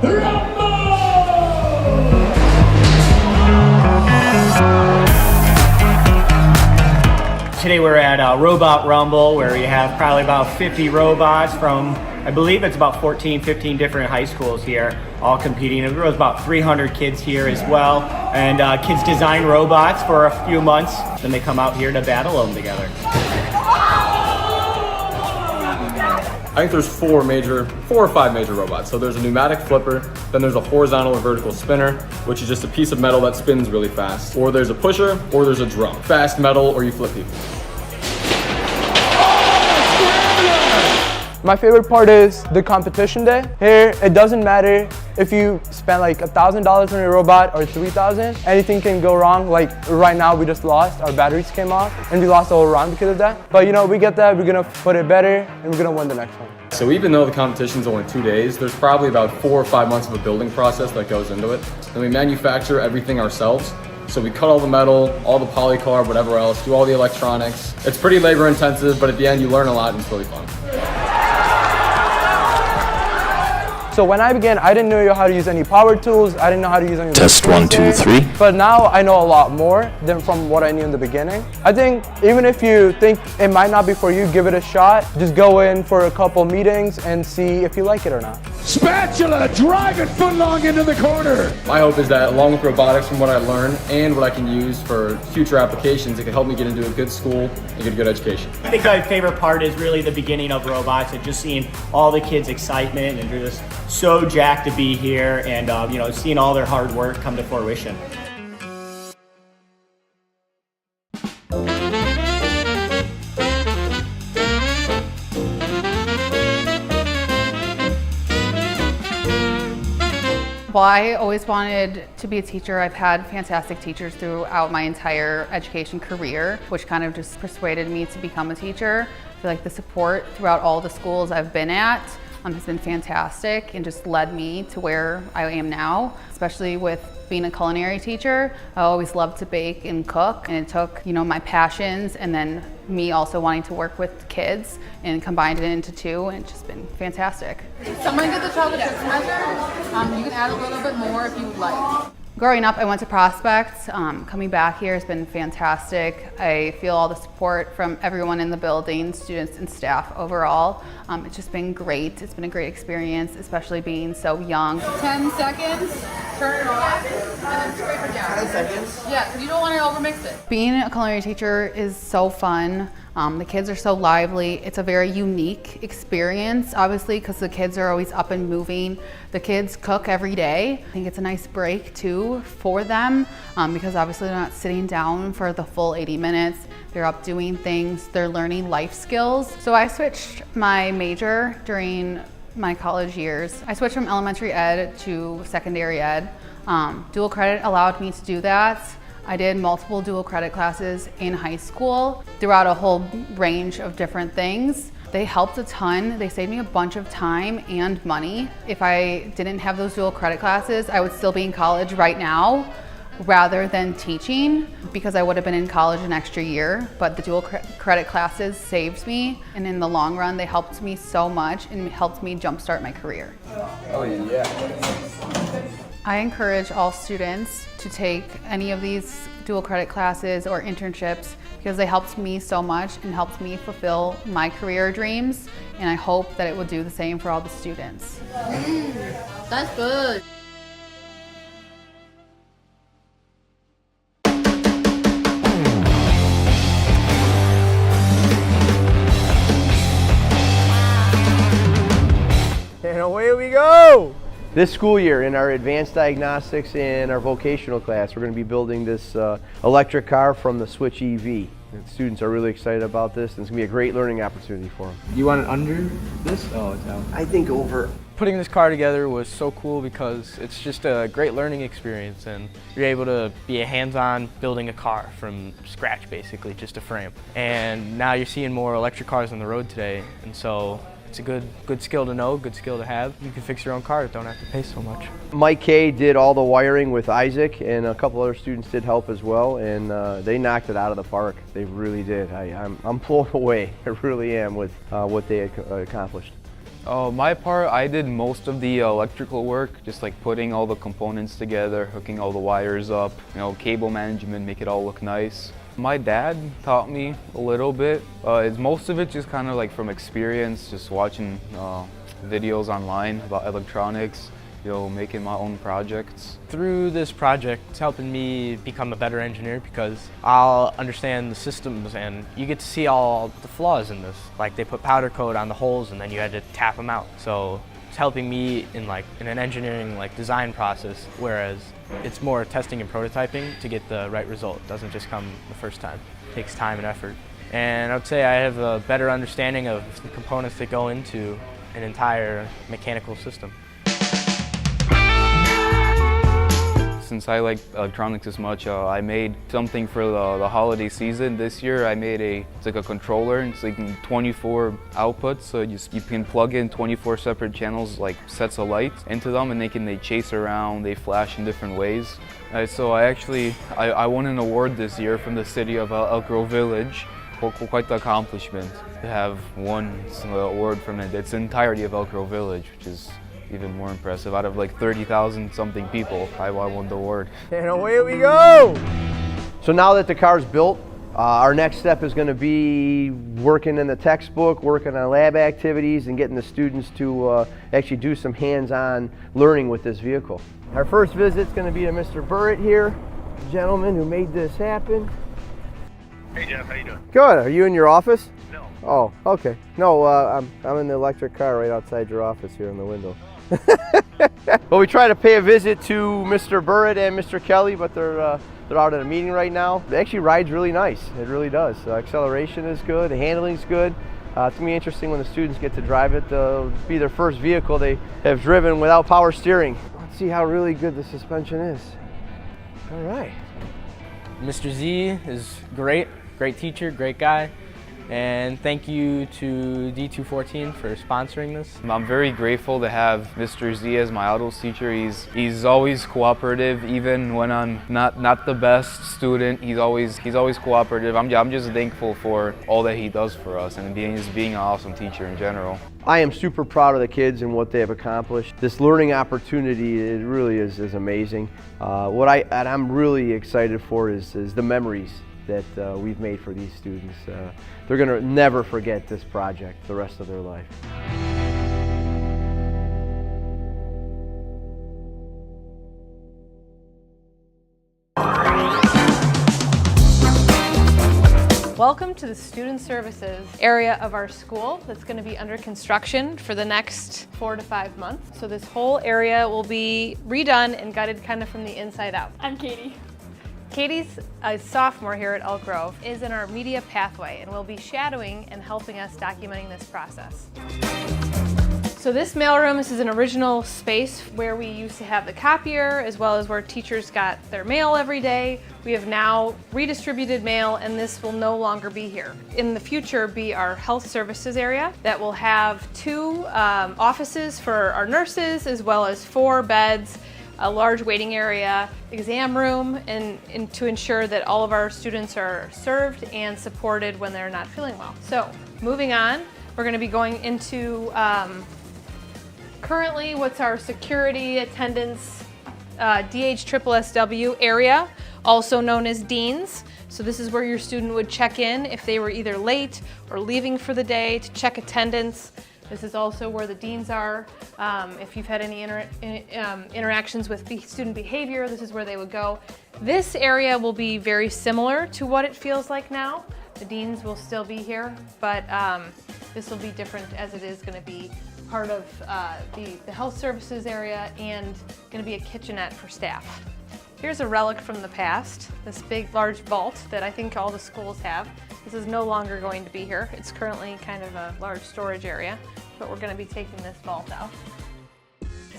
Today we're at Robot Rumble, where we have probably about 50 robots from, I believe it's about 14, 15 different high schools here, all competing. There was about 300 kids here as well, and kids design robots for a few months, then they come out here to battle them together. I think there's four or five major robots. So there's a pneumatic flipper, then there's a horizontal or vertical spinner, which is just a piece of metal that spins really fast. Or there's a pusher, or there's a drum. Fast metal, or you flip people. My favorite part is the competition day. Here, it doesn't matter if you spend like $1,000 on your robot or $3,000. Anything can go wrong. Like right now, we just lost. Our batteries came off, and we lost the whole round because of that. But you know, we get that. We're gonna put it better, and we're gonna win the next one. So even though the competition's only 2 days, there's probably about 4 or 5 months of a building process that goes into it. And we manufacture everything ourselves. So we cut all the metal, all the polycarb, whatever else, do all the electronics. It's pretty labor intensive, but at the end you learn a lot and it's really fun. So when I began, I didn't know how to use any power tools. I didn't know how to use any. Test 1, 2, 3. But now I know a lot more than from what I knew in the beginning. I think even if you think it might not be for you, give it a shot. Just go in for a couple meetings and see if you like it or not. Spatula, drive it footlong into the corner. My hope is that along with robotics, from what I learned and what I can use for future applications, it can help me get into a good school and get a good education. I think my favorite part is really the beginning of robots and just seeing all the kids' excitement, and they're just so jacked to be here, and you know, seeing all their hard work come to fruition. Well, I always wanted to be a teacher. I've had fantastic teachers throughout my entire education career, which kind of just persuaded me to become a teacher. I feel like the support throughout all the schools I've been at has been fantastic and just led me to where I am now, especially with being a culinary teacher. I always loved to bake and cook, and it took, you know, my passions and then me also wanting to work with kids and combined it into two, and it's just been fantastic. Someone get the chocolate chips measure. You can add a little bit more if you would like. Growing up, I went to Prospect. Coming back here has been fantastic. I feel all the support from everyone in the building, students and staff overall. It's just been great. It's been a great experience, especially being so young. 10 seconds, turn it off, and then scrape it down. 10 seconds? Yeah, because you don't want to overmix it. Being a culinary teacher is so fun. The kids are so lively. It's a very unique experience, obviously, because the kids are always up and moving. The kids cook every day. I think it's a nice break too for them, because obviously they're not sitting down for the full 80 minutes. They're up doing things. They're learning life skills. So I switched my major during my college years. I switched from elementary ed to secondary ed. Dual credit allowed me to do that. I did multiple dual credit classes in high school throughout a whole range of different things. They helped a ton. They saved me a bunch of time and money. If I didn't have those dual credit classes, I would still be in college right now rather than teaching, because I would have been in college an extra year. But the dual credit classes saved me, and in the long run, they helped me so much and helped me jumpstart my career. Oh yeah. I encourage all students to take any of these dual credit classes or internships, because they helped me so much and helped me fulfill my career dreams, and I hope that it will do the same for all the students. That's good. And away we go! This school year in our advanced diagnostics and our vocational class, we're going to be building this electric car from the Switch EV. And students are really excited about this, and it's going to be a great learning opportunity for them. You want it under this? Oh, it's out. I think over. Putting this car together was so cool because it's just a great learning experience, and you're able to be hands-on building a car from scratch, basically, just a frame. And now you're seeing more electric cars on the road today, and so it's a good skill to know, good skill to have. You can fix your own car, don't have to pay so much. Mike Kay did all the wiring with Isaac, and a couple other students did help as well, and they knocked it out of the park. They really did. I'm blown away. I really am with what they had accomplished. My part, I did most of the electrical work, just like putting all the components together, hooking all the wires up, cable management, make it all look nice. My dad taught me a little bit. Most of it just kind of like from experience, just watching videos online about electronics, making my own projects. Through this project, it's helping me become a better engineer because I'll understand the systems and you get to see all the flaws in this. Like they put powder coat on the holes and then you had to tap them out. So it's helping me in an engineering design process, whereas it's more testing and prototyping to get the right result. It doesn't just come the first time. It takes time and effort. And I would say I have a better understanding of the components that go into an entire mechanical system. Since I like electronics as much, I made something for the holiday season. This year I made it's like a controller. It's like 24 outputs, so you can plug in 24 separate channels, like sets of lights into them, and they chase around, they flash in different ways. So I won an award this year from the city of Elk Grove Village. Quite the accomplishment to have won an award from its entirety of Elk Grove Village, which is even more impressive. Out of 30,000 something people, I won the award. And away we go! So now that the car's built, our next step is going to be working in the textbook, working on lab activities, and getting the students to actually do some hands-on learning with this vehicle. Our first visit is going to be to Mr. Burritt here, the gentleman who made this happen. Hey Jeff, how you doing? Good. Are you in your office? No. Oh, okay. No, I'm in the electric car right outside your office here in the window. Well, we try to pay a visit to Mr. Burritt and Mr. Kelly, but they're out at a meeting right now. It actually rides really nice. It really does. Acceleration is good. The handling's good. It's going to be interesting when the students get to drive it. It'll be their first vehicle they have driven without power steering. Let's see how really good the suspension is. All right. Mr. Z is great teacher, great guy. And thank you to D214 for sponsoring this. I'm very grateful to have Mr. Z as my autos teacher. He's always cooperative, even when I'm not the best student. He's always cooperative. I'm just thankful for all that he does for us and being an awesome teacher in general. I am super proud of the kids and what they have accomplished. This learning opportunity, it really is amazing. What I'm really excited for is the memories that we've made for these students. They're going to never forget this project the rest of their life. Welcome to the Student Services area of our school that's going to be under construction for the next 4 to 5 months. So this whole area will be redone and gutted kind of from the inside out. I'm Katie. Katie's a sophomore here at Elk Grove, is in our media pathway and will be shadowing and helping us documenting this process. So this mailroom, this is an original space where we used to have the copier as well as where teachers got their mail every day. We have now redistributed mail and this will no longer be here. In the future be our health services area that will have 2 offices for our nurses as well as 4 beds, a large waiting area, exam room, and to ensure that all of our students are served and supported when they're not feeling well. So moving on, we're going to be going into currently what's our security attendance DHSSW area, also known as Deans. So this is where your student would check in if they were either late or leaving for the day to check attendance. This is also where the deans are. If you've had any interactions with student behavior, this is where they would go. This area will be very similar to what it feels like now. The deans will still be here, but this will be different as it is going to be part of the health services area and going to be a kitchenette for staff. Here's a relic from the past, this big, large vault that I think all the schools have. This is no longer going to be here. It's currently kind of a large storage area, but we're going to be taking this vault out.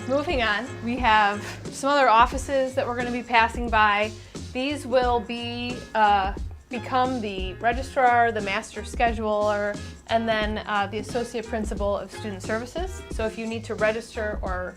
Moving on, we have some other offices that we're going to be passing by. These will be become the registrar, the master scheduler, and then the associate principal of student services. So if you need to register or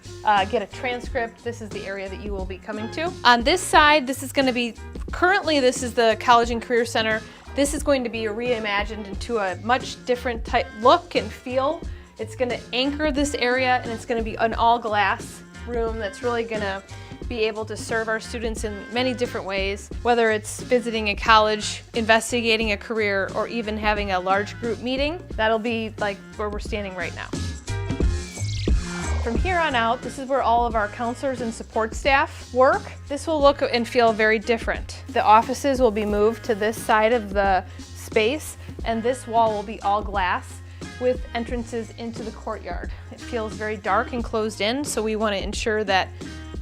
get a transcript, this is the area that you will be coming to. On this side, this is going to be, currently this is the College and Career Center. This is going to be reimagined into a much different type look and feel. It's going to anchor this area, and it's going to be an all-glass room that's really going to be able to serve our students in many different ways, whether it's visiting a college, investigating a career, or even having a large group meeting. That'll be like where we're standing right now. From here on out, this is where all of our counselors and support staff work. This will look and feel very different. The offices will be moved to this side of the space, and this wall will be all glass with entrances into the courtyard. It feels very dark and closed in, so we want to ensure that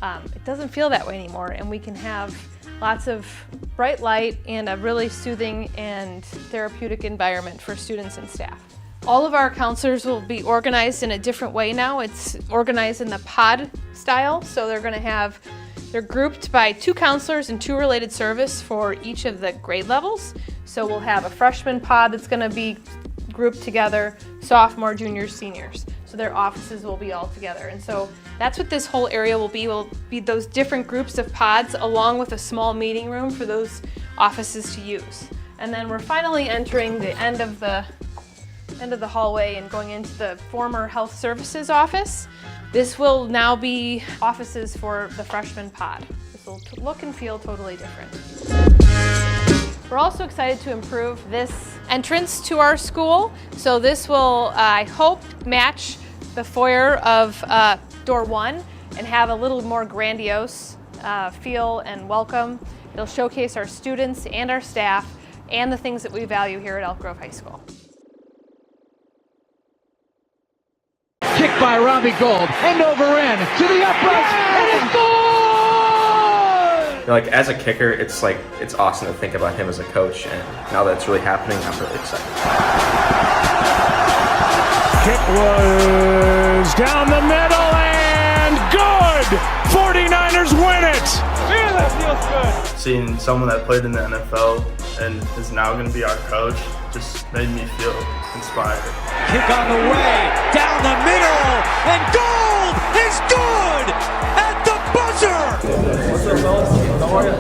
it doesn't feel that way anymore, and we can have lots of bright light and a really soothing and therapeutic environment for students and staff. All of our counselors will be organized in a different way now. It's organized in the pod style, so they're grouped by 2 counselors and 2 related service for each of the grade levels. So we'll have a freshman pod that's going to be grouped together, sophomore, juniors, seniors. So their offices will be all together. And so that's what this whole area will be those different groups of pods along with a small meeting room for those offices to use. And then we're finally entering the end of the hallway and going into the former health services office. This will now be offices for the freshman pod. This will look and feel totally different. We're also excited to improve this entrance to our school. So this will, I hope, match the foyer of door 1 and have a little more grandiose feel and welcome. It'll showcase our students and our staff and the things that we value here at Elk Grove High School. Kick by Robbie Gold, end over end to the uprights, and it's goal! Like as a kicker, it's awesome to think about him as a coach, and now that it's really happening, I'm really excited. Kick was down the middle and good! 49ers win it! Man, that feels good! Seeing someone that played in the NFL and is now going to be our coach just made me feel inspired. Kick on the way, down the middle, and Gold is good at the buzzer! What's up, fellas? How are you?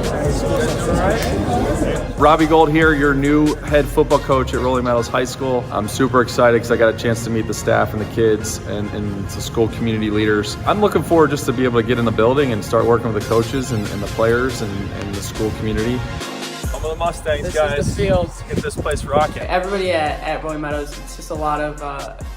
Robbie Gold here, your new head football coach at Rolling Meadows High School. I'm super excited because I got a chance to meet the staff and the kids and the school community leaders. I'm looking forward just to be able to get in the building and start working with the coaches and the players and the school community. Some of the Mustangs, This guys. is the field. Get this place rocking. Everybody at Rolling Meadows, it's just a lot of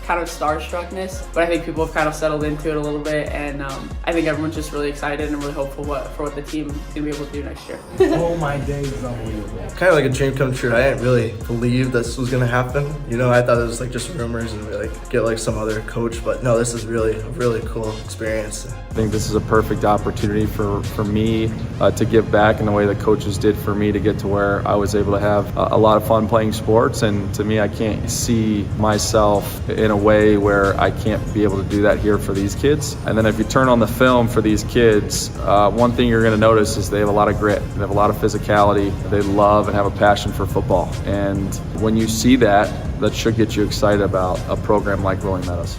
kind of starstruckness, but I think people have kind of settled into it a little bit, and I think everyone's just really excited and really hopeful for what the team is going to be able to do next year. Oh my days, unbelievable. Kind of like a dream come true. I didn't really believe this was going to happen. You know, I thought it was like just rumors and like get like some other coach, but no, this is really a really cool experience. I think this is a perfect opportunity for me to give back in the way that coaches did for me to get to where I was able to have a lot of fun playing sports. And to me, I can't see myself in a way where I can't be able to do that here for these kids. And then if you turn on the film for these kids, one thing you're going to notice is they have a lot of grit, they have a lot of physicality, they love and have a passion for football. And when you see that, that should get you excited about a program like Rolling Meadows.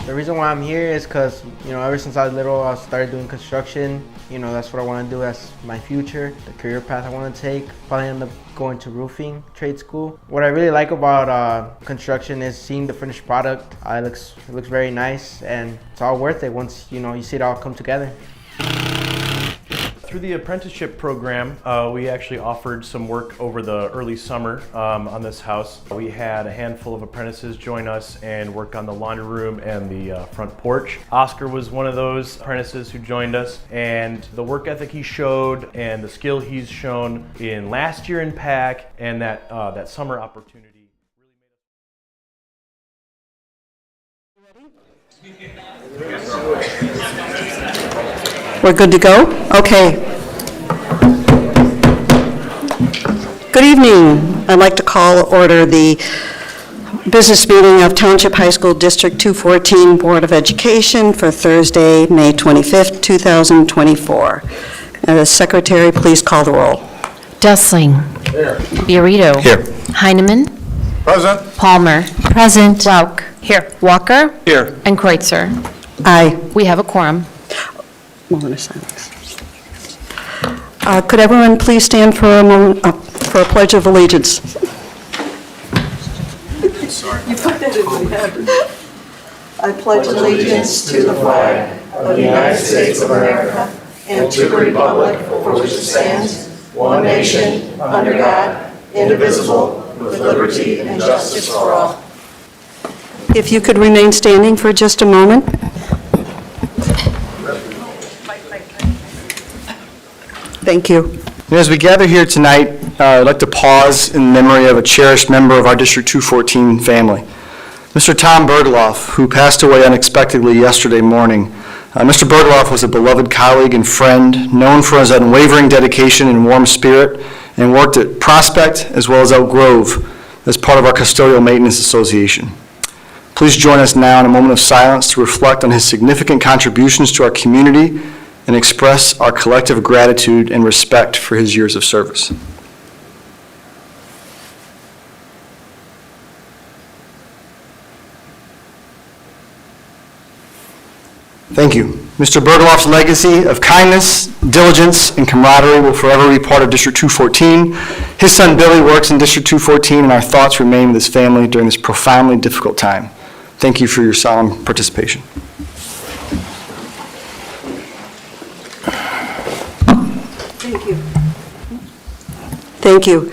The reason why I'm here is because, ever since I was little, I started doing construction. That's what I want to do. That's my future, the career path I want to take. Probably end up going to roofing trade school. What I really like about construction is seeing the finished product. It looks very nice, and it's all worth it once, you see it all come together. Through the apprenticeship program, we actually offered some work over the early summer on this house. We had a handful of apprentices join us and work on the laundry room and the front porch. Oscar was one of those apprentices who joined us, and the work ethic he showed and the skill he's shown in last year in PAC and that summer opportunity really made us. We're good to go? Okay. Good evening. I'd like to call order the business meeting of Township High School District 214 Board of Education for Thursday, May 25th, 2024. Secretary, please call the roll. Dustling. Here. Biarito. Here. Heineman. Present. Palmer. Present. Rauch. Here. Walker. Here. And Kreutzer. Aye. We have a quorum. Moment of silence. Could everyone please stand for a moment for a pledge of allegiance? You put that in my head. I pledge allegiance to the flag of the United States of America and to the republic for which it stands, one nation, under God, indivisible, with liberty and justice for all. If you could remain standing for just a moment. Thank you. As we gather here tonight, I'd like to pause in memory of a cherished member of our District 214 family, Mr. Tom Bergloff, who passed away unexpectedly yesterday morning. Mr. Bergloff was a beloved colleague and friend, known for his unwavering dedication and warm spirit, and worked at Prospect as well as Elk Grove as part of our Custodial Maintenance Association. Please join us now in a moment of silence to reflect on his significant contributions to our community and express our collective gratitude and respect for his years of service. Thank you. Mr. Bergloff's legacy of kindness, diligence, and camaraderie will forever be part of District 214. His son Billy works in District 214, and our thoughts remain with his family during this profoundly difficult time. Thank you for your solemn participation. Thank you. Thank you.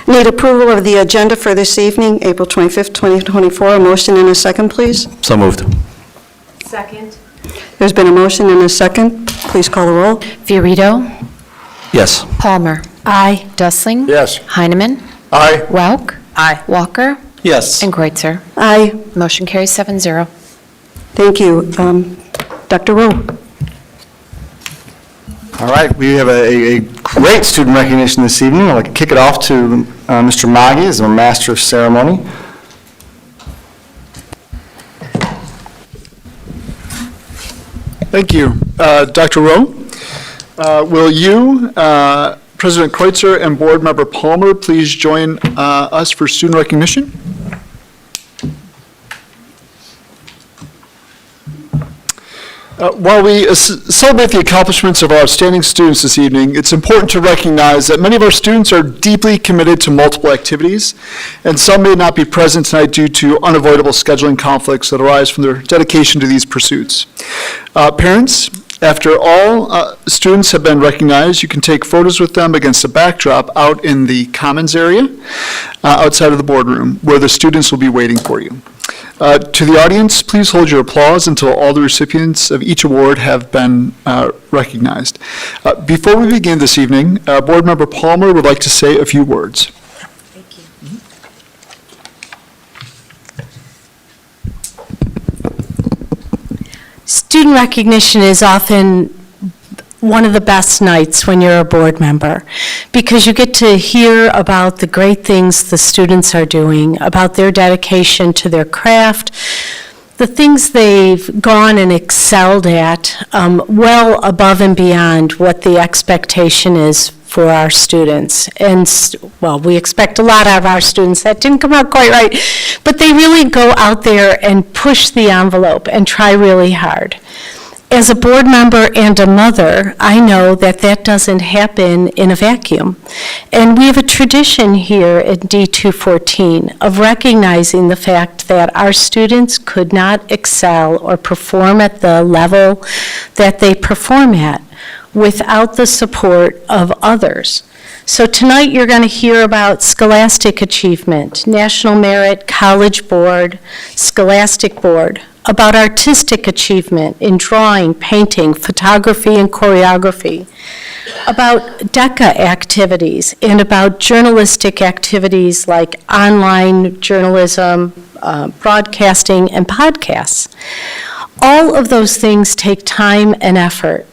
Need approval of the agenda for this evening, April 25th, 2024. A motion and a second, please. So moved. Second. There's been a motion and a second. Please call the roll. Fiorito. Yes. Palmer. Aye. Dustling. Yes. Heineman. Aye. Welk. Aye. Walker. Yes. And Kreutzer. Aye. Motion carries 7-0. Thank you. Dr. Rowe. All right, we have a great student recognition this evening. I'd like to kick it off to Mr. Maggi as our Master of Ceremony. Thank you. Dr. Rowe, will you, President Kreutzer and Board Member Palmer, please join us for student recognition? While we celebrate the accomplishments of our outstanding students this evening, it's important to recognize that many of our students are deeply committed to multiple activities, and some may not be present tonight due to unavoidable scheduling conflicts that arise from their dedication to these pursuits. Parents, after all students have been recognized, you can take photos with them against a backdrop out in the Commons area outside of the boardroom, where the students will be waiting for you. To the audience, please hold your applause until all the recipients of each award have been recognized. Before we begin this evening, Board Member Palmer would like to say a few words. Thank you. Student recognition is often one of the best nights when you're a board member, because you get to hear about the great things the students are doing, about their dedication to their craft, the things they've gone and excelled at, well above and beyond what the expectation is for our students. And, well, we expect a lot out of our students. That didn't come out quite right, but they really go out there and push the envelope and try really hard. As a board member and a mother, I know that that doesn't happen in a vacuum. And we have a tradition here at D214 of recognizing the fact that our students could not excel or perform at the level that they perform at without the support of others. So tonight you're going to hear about scholastic achievement, national merit, college board, scholastic board, about artistic achievement in drawing, painting, photography, and choreography, about DECA activities, and about journalistic activities like online journalism, broadcasting, and podcasts. All of those things take time and effort.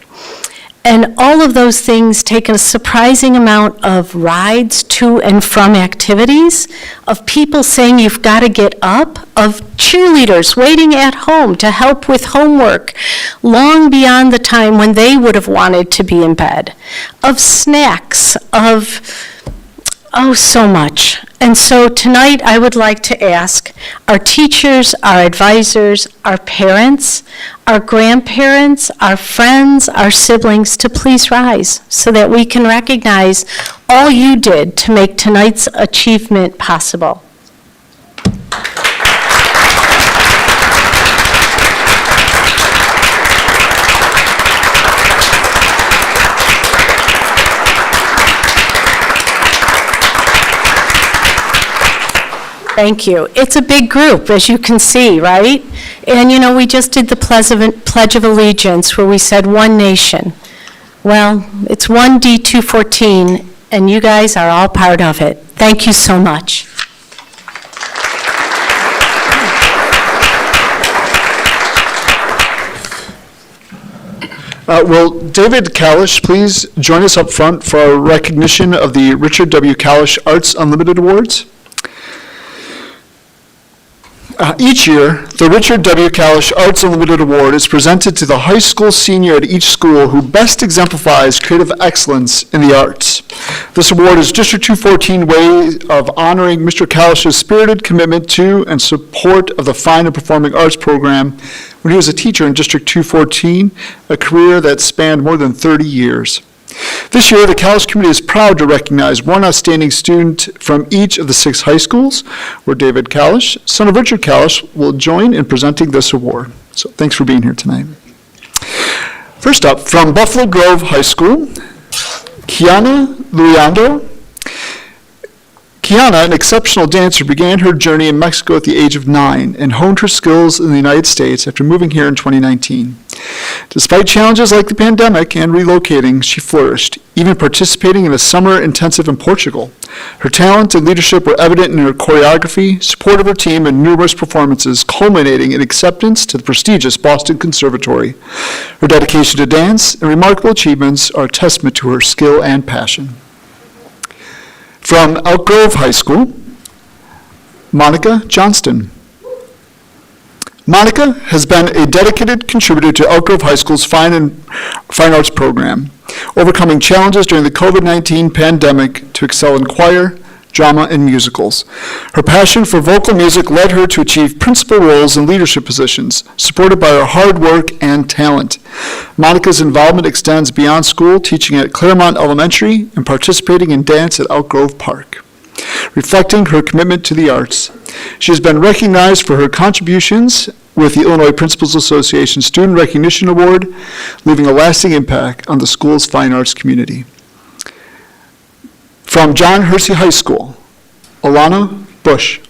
And all of those things take a surprising amount of rides to and from activities, of people saying you've got to get up, of cheerleaders waiting at home to help with homework long beyond the time when they would have wanted to be in bed, of snacks, of, oh, so much. And so tonight I would like to ask our teachers, our advisors, our parents, our grandparents, our friends, our siblings to please rise so that we can recognize all you did to make tonight's achievement possible. Thank you. It's a big group, as you can see, right? And you know, we just did the Pledge of Allegiance where we said one nation. Well, it's one D214, and you guys are all part of it. Thank you so much. Will David Kalish please join us up front for our recognition of the Richard W. Kalish Arts Unlimited Awards? Each year, the Richard W. Kalish Arts Unlimited Award is presented to the high school senior at each school who best exemplifies creative excellence in the arts. This award is District 214 way of honoring Mr. Kalish's spirited commitment to and support of the Fine and Performing Arts program when he was a teacher in District 214, a career that spanned more than 30 years. This year, the Kalish community is proud to recognize one outstanding student from each of the 6 high schools, where David Kalish, son of Richard Kalish, will join in presenting this award. So thanks for being here tonight. First up, from Buffalo Grove High School, Kiana Luiando. Kiana, an exceptional dancer, began her journey in Mexico at the age of 9 and honed her skills in the United States after moving here in 2019. Despite challenges like the pandemic and relocating, she flourished, even participating in a summer intensive in Portugal. Her talent and leadership were evident in her choreography, support of her team, and numerous performances, culminating in acceptance to the prestigious Boston Conservatory. Her dedication to dance and remarkable achievements are a testament to her skill and passion. From Elk Grove High School, Monica Johnston. Monica has been a dedicated contributor to Elk Grove High School's Fine Arts program, overcoming challenges during the COVID-19 pandemic to excel in choir, drama, and musicals. Her passion for vocal music led her to achieve principal roles in leadership positions, supported by her hard work and talent. Monica's involvement extends beyond school, teaching at Claremont Elementary and participating in dance at Elk Grove Park. Reflecting her commitment to the arts, she has been recognized for her contributions with the Illinois Principals Association Student Recognition Award, leaving a lasting impact on the school's fine arts community. From John Hersey High School, Alana Bush.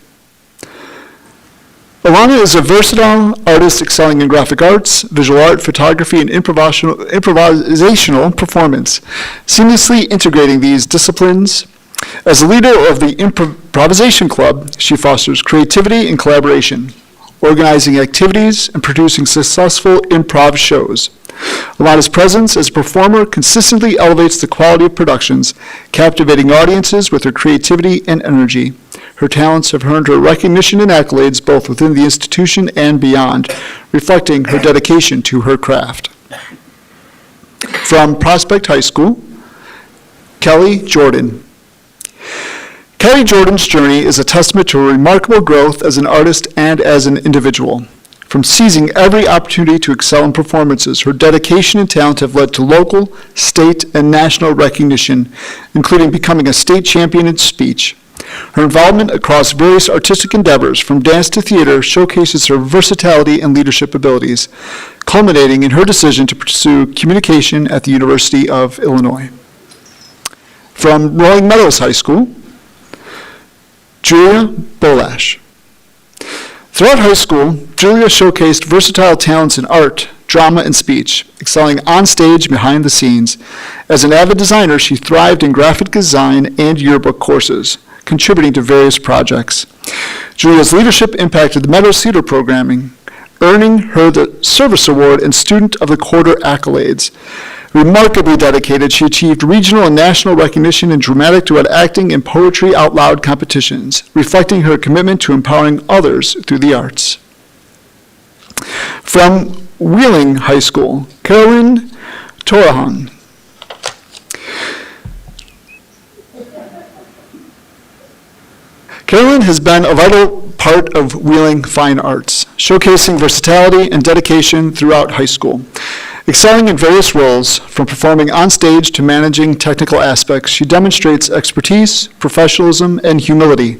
Alana is a versatile artist excelling in graphic arts, visual art, photography, and improvisational performance, seamlessly integrating these disciplines. As a leader of the Improvisation Club, she fosters creativity and collaboration, organizing activities and producing successful improv shows. Alana's presence as a performer consistently elevates the quality of productions, captivating audiences with her creativity and energy. Her talents have earned her recognition and accolades both within the institution and beyond, reflecting her dedication to her craft. From Prospect High School, Kelly Jordan. Kelly Jordan's journey is a testament to her remarkable growth as an artist and as an individual. From seizing every opportunity to excel in performances, her dedication and talent have led to local, state, and national recognition, including becoming a state champion in speech. Her involvement across various artistic endeavors, from dance to theater, showcases her versatility and leadership abilities, culminating in her decision to pursue communication at the University of Illinois. From Rolling Meadows High School, Julia Bolash. Throughout high school, Julia showcased versatile talents in art, drama, and speech, excelling on stage and behind the scenes. As an avid designer, she thrived in graphic design and yearbook courses, contributing to various projects. Julia's leadership impacted the Meadows Theater programming, earning her the Service Award and Student of the Quarter accolades. Remarkably dedicated, she achieved regional and national recognition in dramatic duet acting and poetry out loud competitions, reflecting her commitment to empowering others through the arts. From Wheeling High School, Carolyn Torahan. Carolyn has been a vital Heart of Wheeling Fine Arts, showcasing versatility and dedication throughout high school. Excelling in various roles, from performing on stage to managing technical aspects, she demonstrates expertise, professionalism, and humility.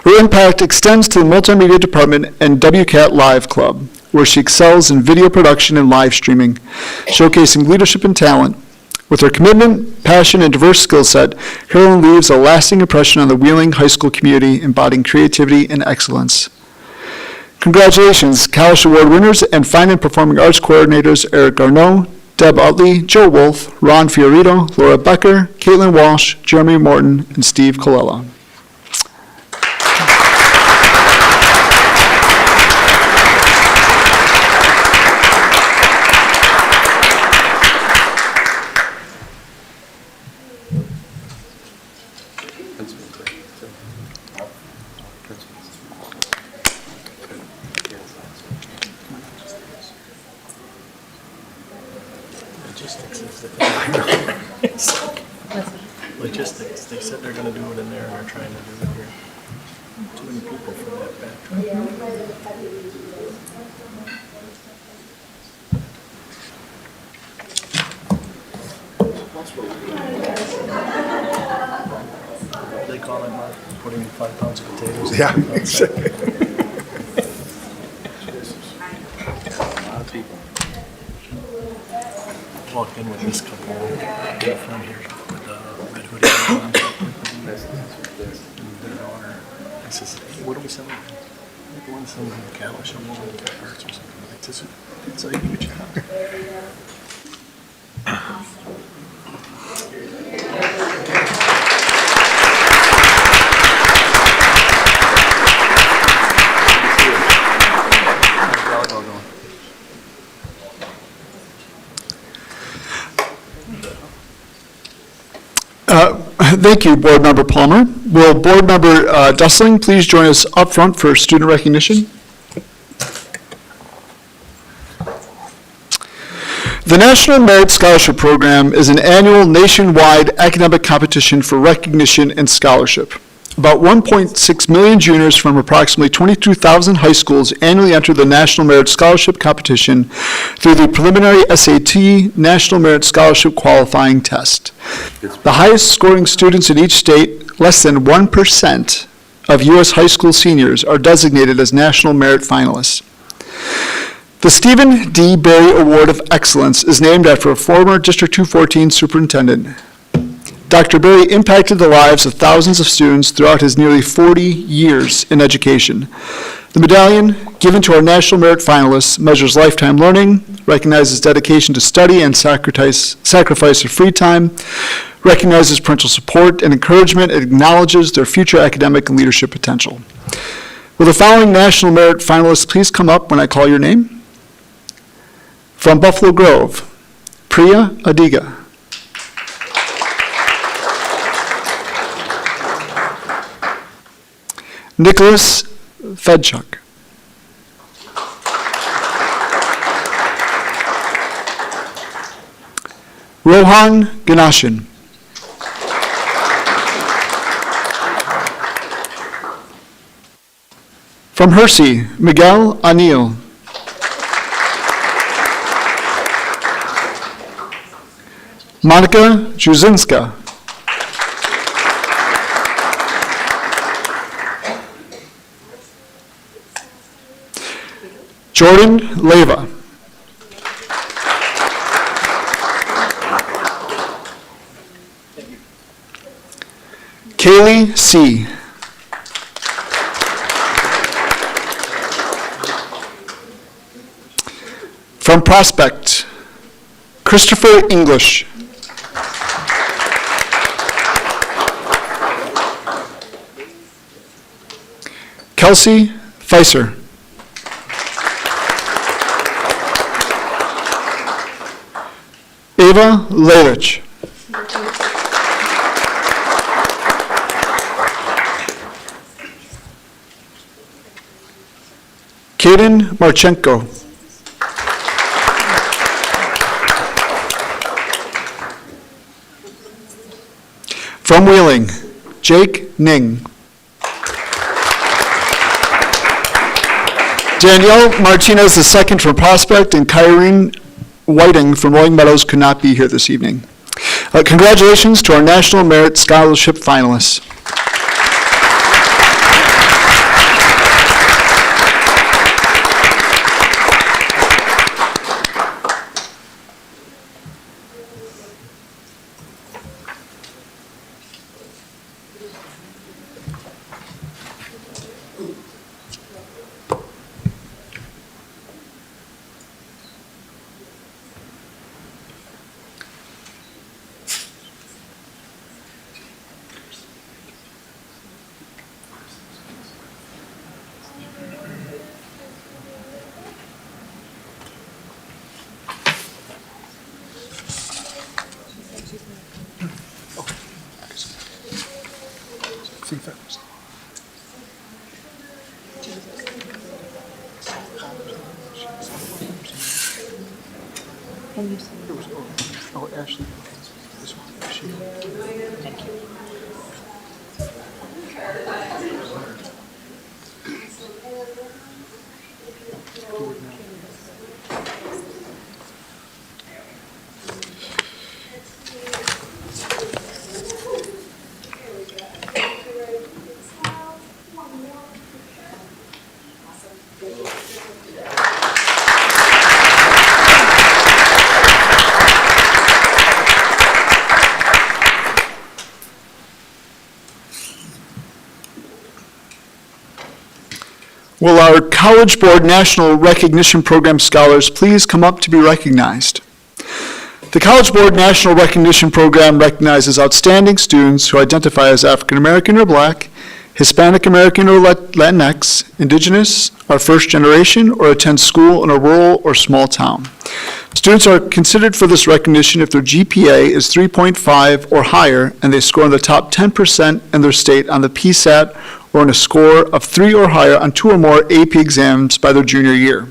Her impact extends to the multimedia department and WCAT Live Club, where she excels in video production and live streaming, showcasing leadership and talent. With her commitment, passion, and diverse skill set, Carolyn leaves a lasting impression on the Wheeling High School community, embodying creativity and excellence. Congratulations, Kalish Award winners and Fine and Performing Arts coordinators Eric Garneau, Deb Utley, Joe Wolf, Ron Fiorito, Laura Becker, Caitlin Walsh, Jeremy Morton, and Steve Colella. Logistics. They said they're going to do it in there, and they're trying to do it here. Too many people for that backdrop. They call it, Mark, putting 5 pounds of potatoes. Yeah, exactly. A lot of people. Walked in with this couple in the front here with a red hoodie on. Their daughter. I says, hey, what are we selling? We want to sell them Kalish Award parts or something like this. It's a huge honor. Thank you, Board Member Palmer. Will Board Member Dustling please join us up front for student recognition? The National Merit Scholarship Program is an annual nationwide academic competition for recognition and scholarship. About 1.6 million juniors from approximately 22,000 high schools annually enter the National Merit Scholarship Competition through the preliminary SAT National Merit Scholarship Qualifying Test. The highest scoring students in each state, less than 1% of U.S. high school seniors, are designated as National Merit finalists. The Stephen D. Berry Award of Excellence is named after a former District 214 superintendent. Dr. Berry impacted the lives of thousands of students throughout his nearly 40 years in education. The medallion, given to our National Merit finalists, measures lifetime learning, recognizes dedication to study and sacrifice of free time, recognizes parental support and encouragement, and acknowledges their future academic and leadership potential. Will the following National Merit finalists please come up when I call your name? From Buffalo Grove, Priya Adiga. Nicholas Fedchuk. Rohan Ganashan. From Hersey, Miguel Anil. Monica Juzinska. Jordan Leva. Kaylee C. From Prospect, Christopher English. Kelsey Feiser. Ava Lelich. Kaden Marchenko. From Wheeling, Jake Ning. Danielle Martinez II from Prospect and Kyrene Whiting from Rolling Meadows could not be here this evening. Congratulations to our National Merit Scholarship finalists. Oh, Ashley. This one. Thank you. Will our College Board National Recognition Program scholars please come up to be recognized? The College Board National Recognition Program recognizes outstanding students who identify as African American or Black, Hispanic American or Latinx, Indigenous, are first generation, or attend school in a rural or small town. Students are considered for this recognition if their GPA is 3.5 or higher and they score in the top 10% in their state on the PSAT or in a score of 3 or higher on 2 or more AP exams by their junior year.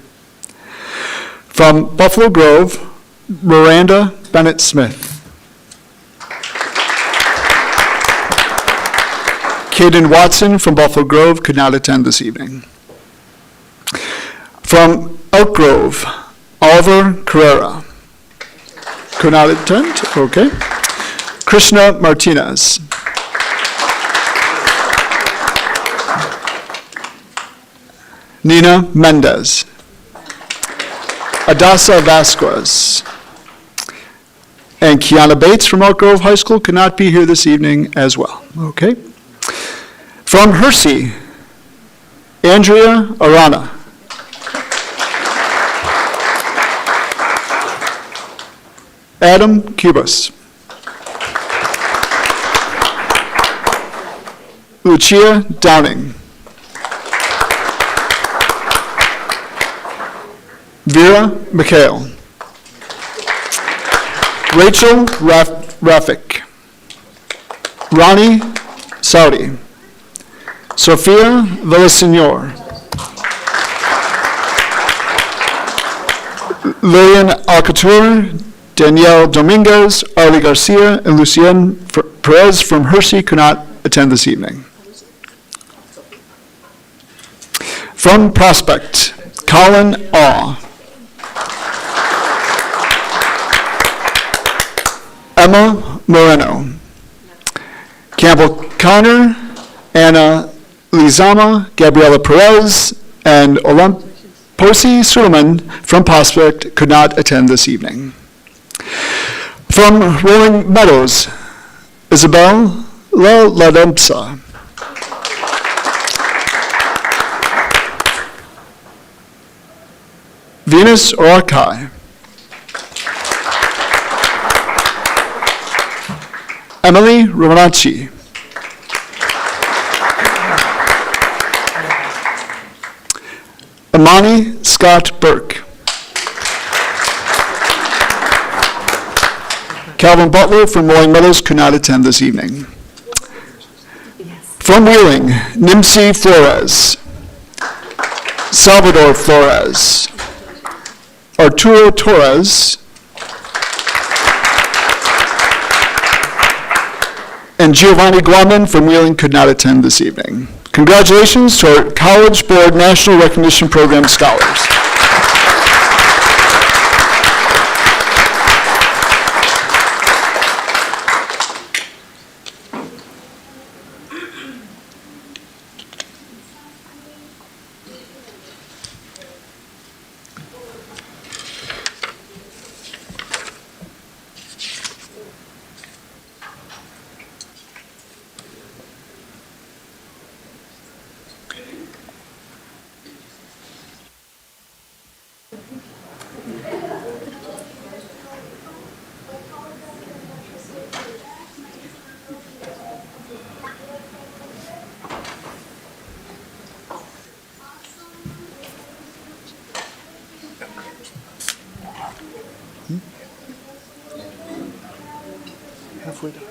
From Buffalo Grove, Miranda Bennett Smith. Caden Watson from Buffalo Grove could not attend this evening. From Elk Grove, Oliver Carrera. Could not attend? Okay. Krishna Martinez. Nina Mendez. Adasa Vasquez. And Kiana Bates from Elk Grove High School could not be here this evening as well. Okay. From Hersey, Andrea Arana. Adam Cubas. Lucia Downing. Vera McHale. Rachel Rafik. Ronnie Saudi. Sofia Villasenor. Lillian Alcatur, Danielle Dominguez, Arlie Garcia, and Lucien Perez from Hersey could not attend this evening. From Prospect, Colin Aw. Emma Moreno. Campbell Connor, Anna Lizama, Gabriela Perez, and Olamposi Suleiman from Prospect could not attend this evening. From Rolling Meadows, Isabel Lademsa. Venus Orakai. Emily Romanacci. Amani Scott Burke. Calvin Butler from Rolling Meadows could not attend this evening. From Wheeling, Nimsi Flores. Salvador Flores. Arturo Torres. And Giovanni Guaman from Wheeling could not attend this evening. Congratulations to our College Board National Recognition Program scholars. Halfway done.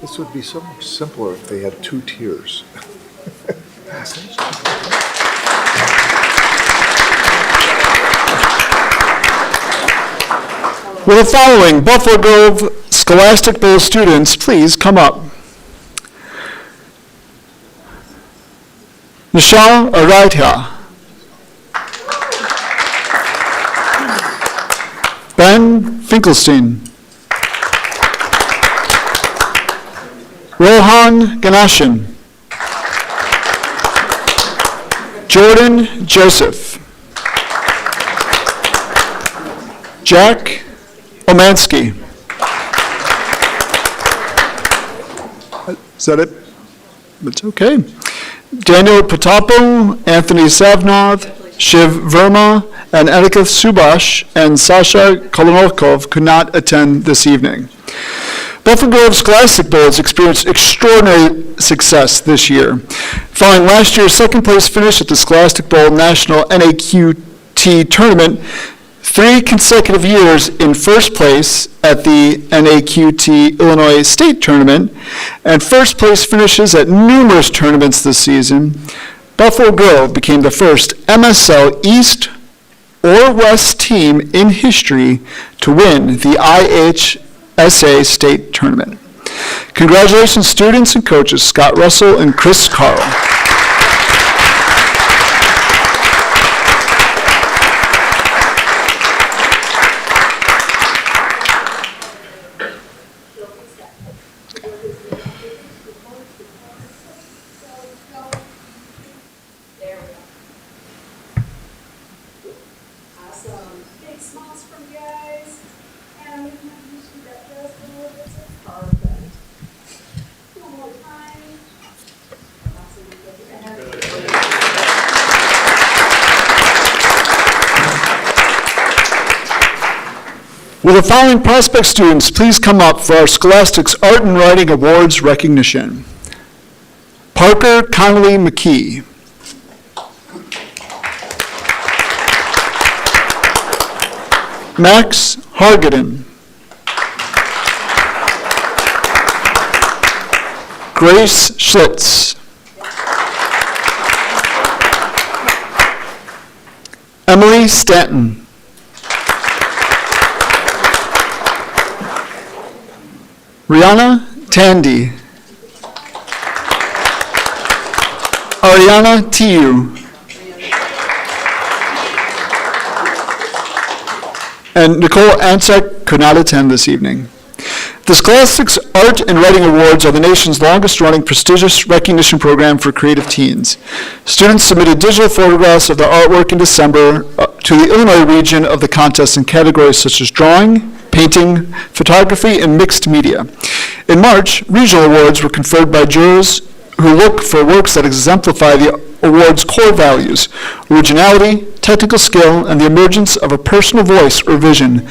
This would be so much simpler if they had 2 tiers. Will the following Buffalo Grove Scholastic Bowl students please come up? Nishal Araitha, Ben Finkelstein, Rohan Ganashan, Jordan Joseph, Jack Omansky. Is that it? It's okay. Daniel Patapo, Anthony Savnath, Shiv Verma, and Anika Subash and Sasha Kolonokov could not attend this evening. Buffalo Grove Scholastic Bowls experienced extraordinary success this year. Following last year's second place finish at the Scholastic Bowl National NAQT Tournament, 3 consecutive years in first place at the NAQT Illinois State Tournament, and first place finishes at numerous tournaments this season, Buffalo Grove became the first MSL East or West team in history to win the IHSA State Tournament. Congratulations, students and coaches Scott Russell and Chris Carl. Will the following prospect students please come up for our Scholastics Art and Writing Awards recognition? Parker Connolly McKee. Max Hargaden. Grace Schlitz. Emily Stanton. Rihanna Tandy. Ariana Tiu. And Nicole Ansek could not attend this evening. The Scholastics Art and Writing Awards are the nation's longest-running prestigious recognition program for creative teens. Students submitted digital photographs of their artwork in December to the Illinois region of the contest in categories such as drawing, painting, photography, and mixed media. In March, regional awards were conferred by jurors who look for works that exemplify the award's core values: originality, technical skill, and the emergence of a personal voice or vision.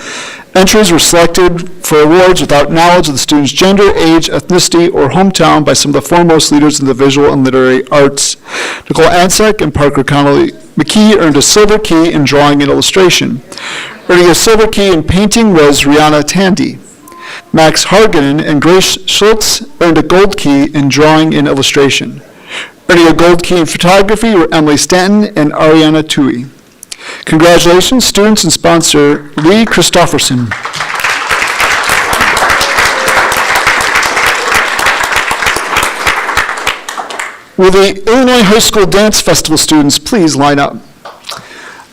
Entries were selected for awards without knowledge of the student's gender, age, ethnicity, or hometown by some of the foremost leaders in the visual and literary arts. Nicole Ansek and Parker Connolly McKee earned a silver key in drawing and illustration. Earning a silver key in painting was Rihanna Tandy. Max Harganen and Grace Schultz earned a gold key in drawing and illustration. Earning a gold key in photography were Emily Stanton and Ariana Tui. Congratulations, students, and sponsor Lee Christofferson. Will the Illinois High School Dance Festival students please line up?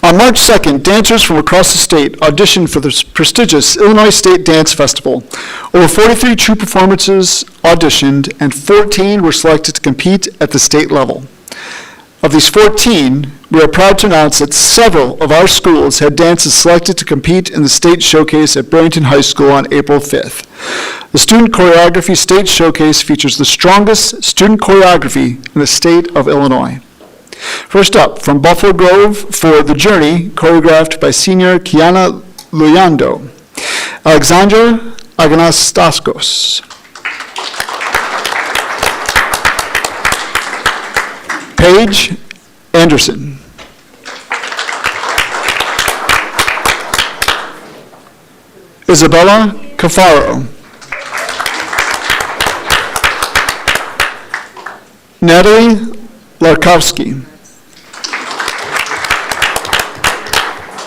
On March 2nd, dancers from across the state auditioned for the prestigious Illinois State Dance Festival. Over 43 true performances auditioned, and 14 were selected to compete at the state level. Of these 14, we are proud to announce that several of our schools had dances selected to compete in the state showcase at Barrington High School on April 5th. The Student Choreography State Showcase features the strongest student choreography in the state of Illinois. First up, from Buffalo Grove for The Journey, choreographed by senior Kiana Luyando. Alexandra Aganastaskos. Paige Anderson. Isabella Cafaro. Natalie Larkowski.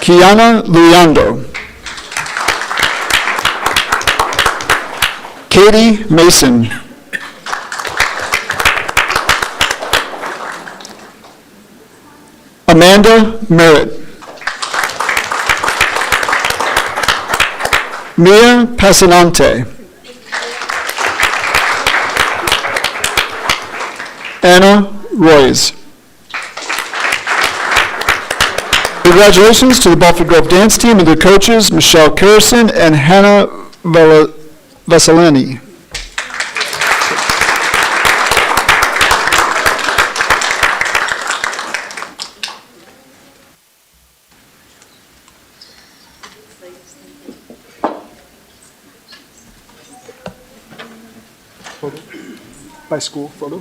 Kiana Luyando. Katie Mason. Amanda Merritt. Mia Passanante. Anna Royes. Congratulations to the Buffalo Grove dance team and their coaches, Michelle Carrison and Hannah Vasalani. By school photo.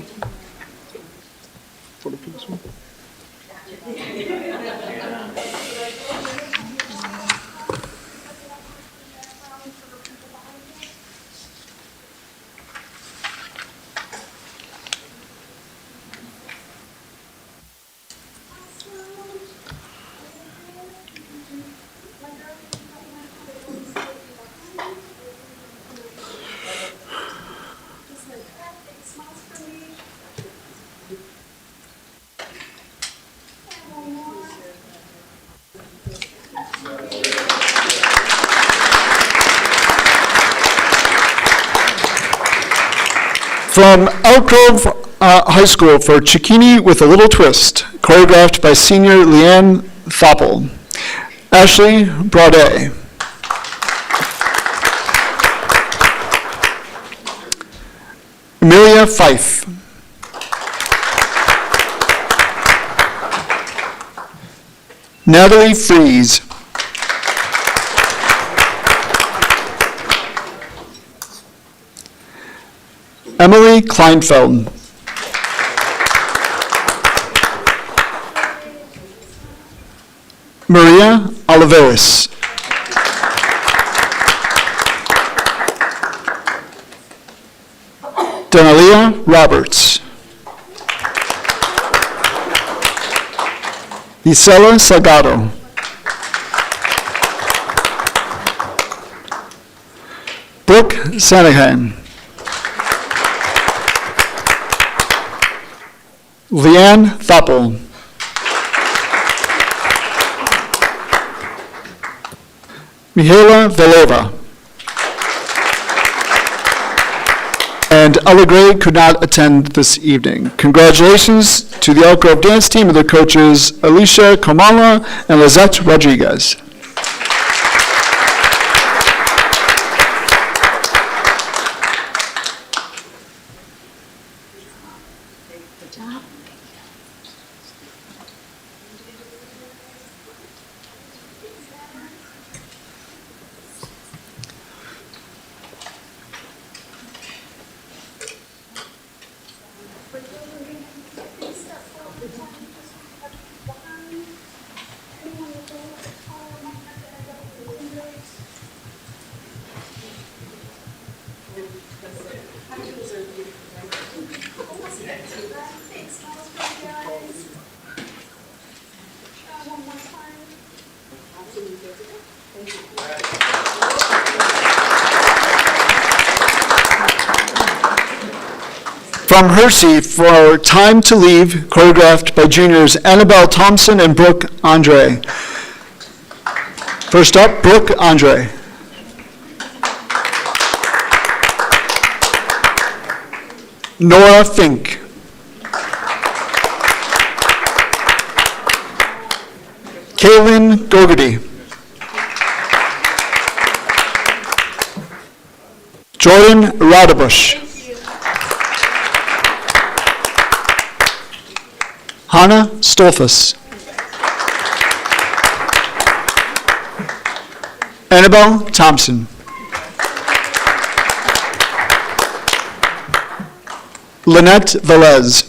Photo for this one. From Elk Grove High School for Cicchini with a Little Twist, choreographed by senior Leanne Thoppel. Ashley Braudet. Amelia Fife. Natalie Fries. Emily Kleinfeld. Maria Oliveris. Donalia Roberts. Isela Salgado. Brooke Sanahan. Leanne Thoppel. Mihaela Veleva. And Ella Gray could not attend this evening. Congratulations to the Elk Grove dance team and their coaches Alicia Comala and Lizette Rodriguez. From Hersey for Time to Leave, choreographed by juniors Annabelle Thompson and Brooke Andre. First up, Brooke Andre. Nora Fink. Kaylin Gogarty. Jordan Raudebusch. Hannah Stolfus. Annabelle Thompson. Lynette Velez.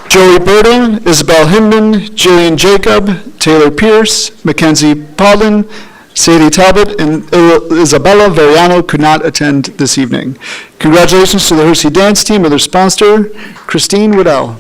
Joey Burden, Isabel Hinman, Jillian Jacob, Taylor Pierce, Mackenzie Paulin, Sadie Talbot, and Isabella Veriano could not attend this evening. Congratulations to the Hersey dance team and their sponsor, Christine Waddell.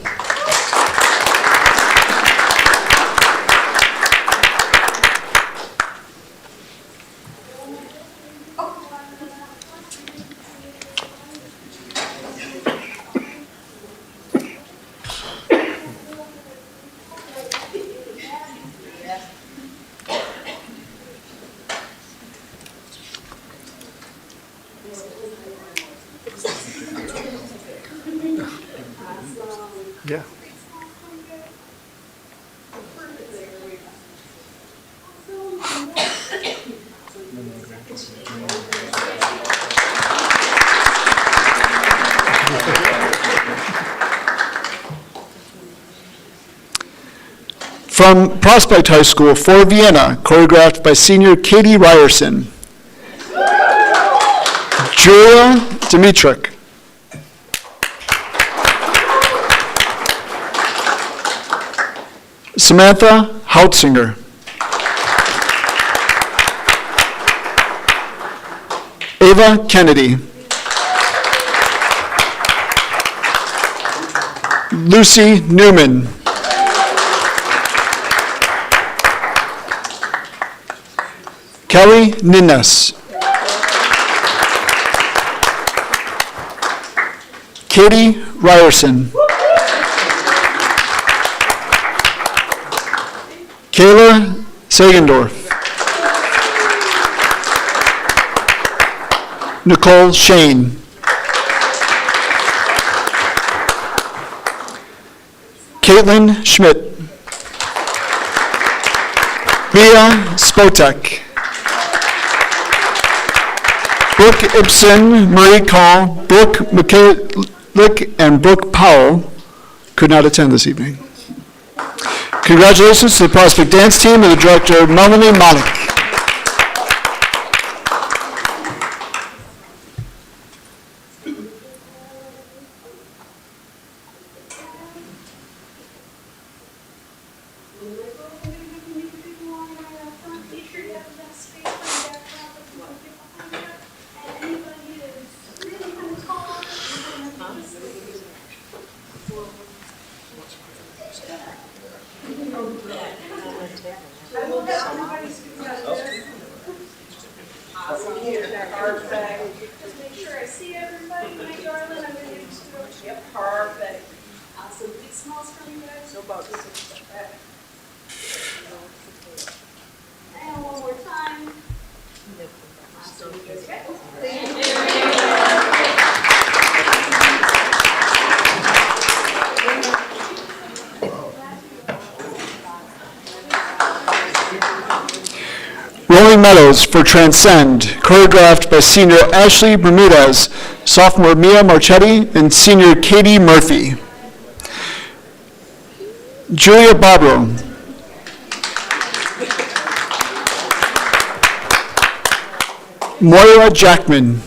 Yeah. From Prospect High School for Vienna, choreographed by senior Katie Ryerson. Julia Dimitrik. Samantha Hautzinger. Ava Kennedy. Lucy Newman. Kelly Ninnes. Katie Ryerson. Kayla Sagendorf. Nicole Shane. Caitlin Schmidt. Bea Spotek. Brooke Ibsen, Marie Call, Brooke McKillick, and Brooke Powell could not attend this evening. Congratulations to the Prospect Dance Team and the director, Melanie Monick. Rolling Meadows for Transcend, choreographed by senior Ashley Bermudez, sophomore Mia Marchetti, and senior Katie Murphy. Julia Barbaro. Moira Jackman.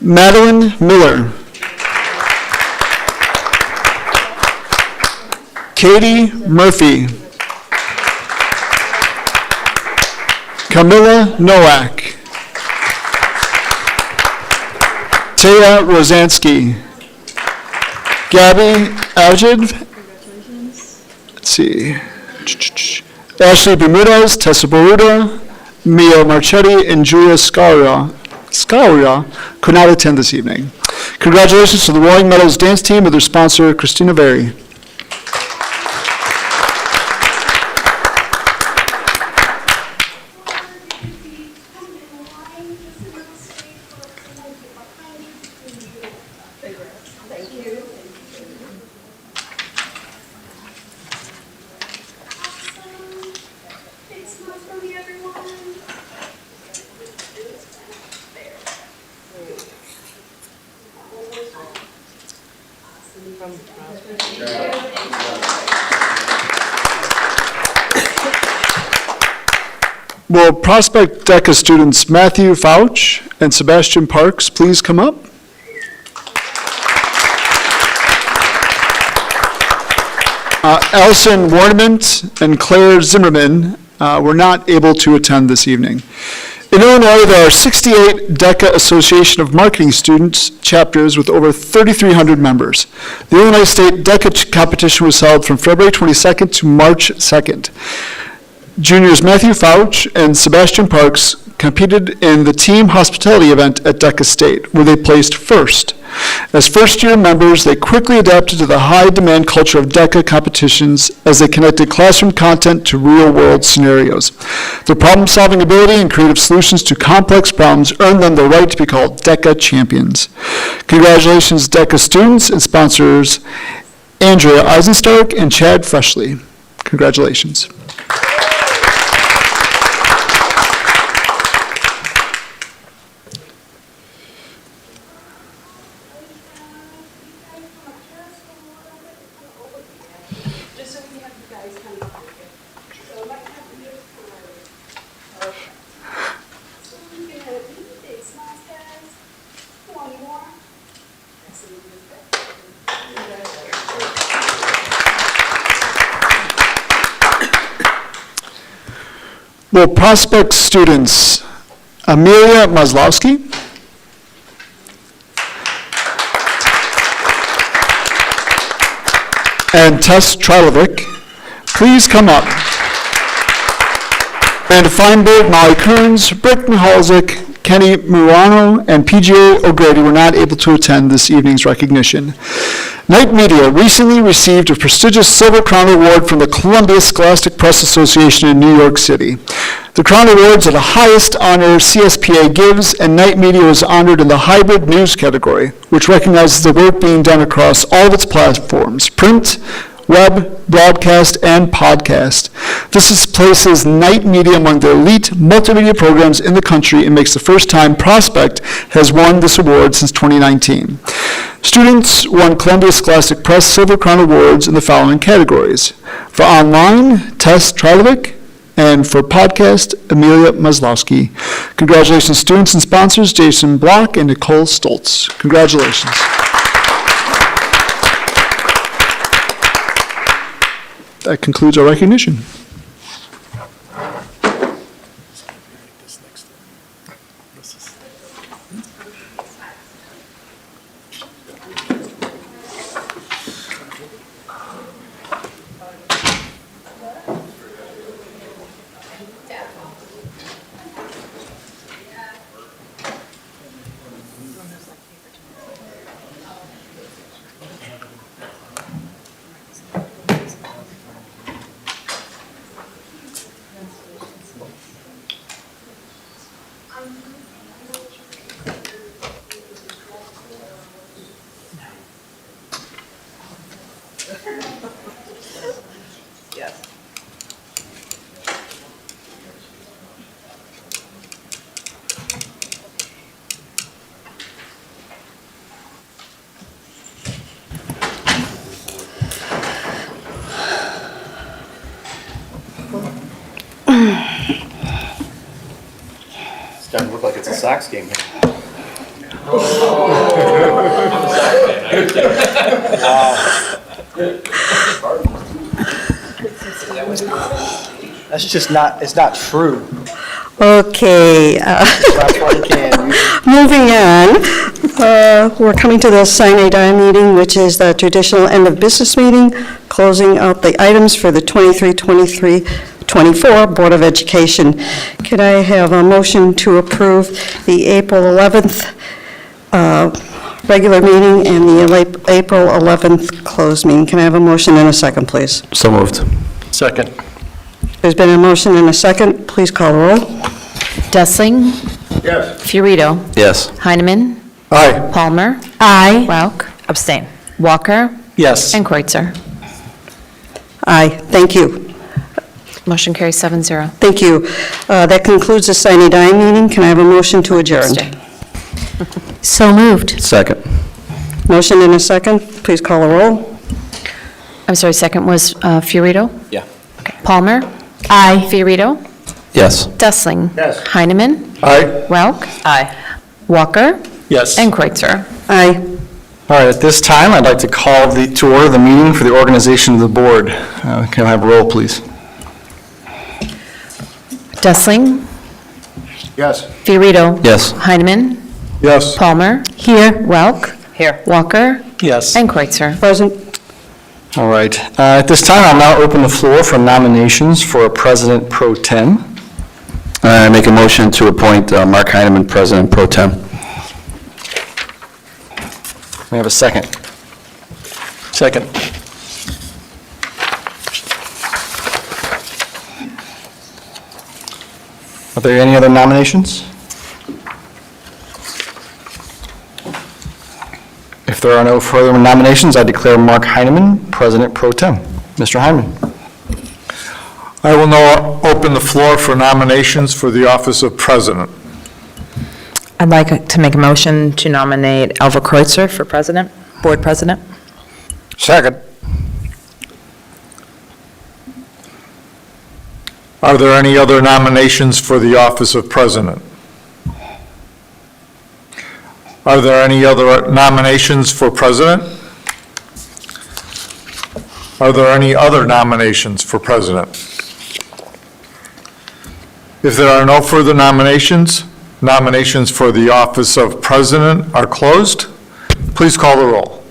Madeline Miller. Katie Murphy. Camilla Nowak. Taya Rosansky. Gabby Algid. Let's see. Ashley Bermudez, Tessa Boruda, Mia Marchetti, and Julia Scaria could not attend this evening. Congratulations to the Rolling Meadows dance team and their sponsor, Christina Very. Will Prospect DECA students Matthew Fauch and Sebastian Parks please come up? Allison Warnament and Claire Zimmerman were not able to attend this evening. In Illinois, there are 68 DECA Association of Marketing Students chapters with over 3,300 members. The Illinois State DECA competition was held from February 22nd to March 2nd. Juniors Matthew Fauch and Sebastian Parks competed in the team hospitality event at DECA State, where they placed first. As first-year members, they quickly adapted to the high-demand culture of DECA competitions as they connected classroom content to real-world scenarios. Their problem-solving ability and creative solutions to complex problems earned them the right to be called DECA champions. Congratulations, DECA students and sponsors Andrea Eisenstark and Chad Freshley. Congratulations. Will Prospect students Amelia Maslowski, and Tess Trilovic please come up? And Feinberg, Molly Kearns, Britt Mihalzik, Kenny Murano, and PGA O'Grady were not able to attend this evening's recognition. Knight Media recently received a prestigious Silver Crown Award from the Columbia Scholastic Press Association in New York City. The Crown Awards are the highest honor CSPA gives, and Knight Media was honored in the hybrid news category, which recognizes the work being done across all of its platforms, print, web, broadcast, and podcast. This places Knight Media among the elite multimedia programs in the country and makes the first time Prospect has won this award since 2019. Students won Columbia Scholastic Press Silver Crown Awards in the following categories. For online, Tess Trilovic, and for podcast, Amelia Maslowski. Congratulations, students and sponsors, Jason Block and Nicole Stoltz. Congratulations. That concludes our recognition. It's starting to look like it's a Sox game here. That's just not, it's not true. Okay. Moving on. We're coming to the sine die meeting, which is the traditional end of business meeting, closing out the items for the 23-24 Board of Education. Could I have a motion to approve the April 11th regular meeting and the April 11th closed meeting? Can I have a motion and a second, please? So moved. Second. There's been a motion and a second. Please call the roll. Dessling. Yes. Fiorito. Yes. Heineman. Aye. Palmer. Aye. Rauch. Abstain. Walker. Yes. And Kreutzer. Aye, thank you. Motion carries 7-0. Thank you. That concludes the sine die meeting. Can I have a motion to adjourn? So moved. Second. Motion and a second. Please call the roll. I'm sorry, second was Fiorito? Yeah. Okay. Palmer. Aye. Fiorito. Yes. Dessling. Yes. Heineman. Aye. Rauch. Aye. Walker. Yes. And Kreutzer. Aye. All right, at this time, I'd like to call to order the meeting for the organization of the board. Can I have a roll, please? Dessling. Yes. Fiorito. Yes. Heineman. Yes. Palmer. Here. Rauch. Here. Walker. Yes. And Kreutzer. Present. All right. At this time, I'll now open the floor for nominations for a President Pro Tem. I make a motion to appoint Mark Heineman President Pro Tem. We have a second. Second. Are there any other nominations? If there are no further nominations, I declare Mark Heineman President Pro Tem. Mr. Heineman. I will now open the floor for nominations for the office of president. I'd like to make a motion to nominate Alva Kreutzer for president, board president. Second. Are there any other nominations for the office of president? Are there any other nominations for president? Are there any other nominations for president? If there are no further nominations, nominations for the office of president are closed. Please call the roll.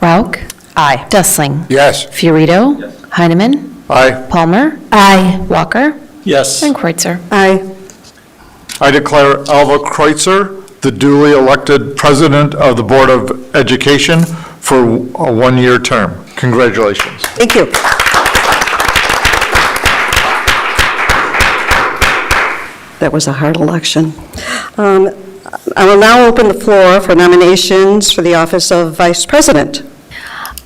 Rauch. Aye. Dessling. Yes. Fiorito. Yes. Heineman. Aye. Palmer. Aye. Walker. Yes. And Kreutzer. Aye. I declare Alva Kreutzer the duly elected president of the Board of Education for a one-year term. Congratulations. Thank you. That was a hard election. I will now open the floor for nominations for the office of vice president.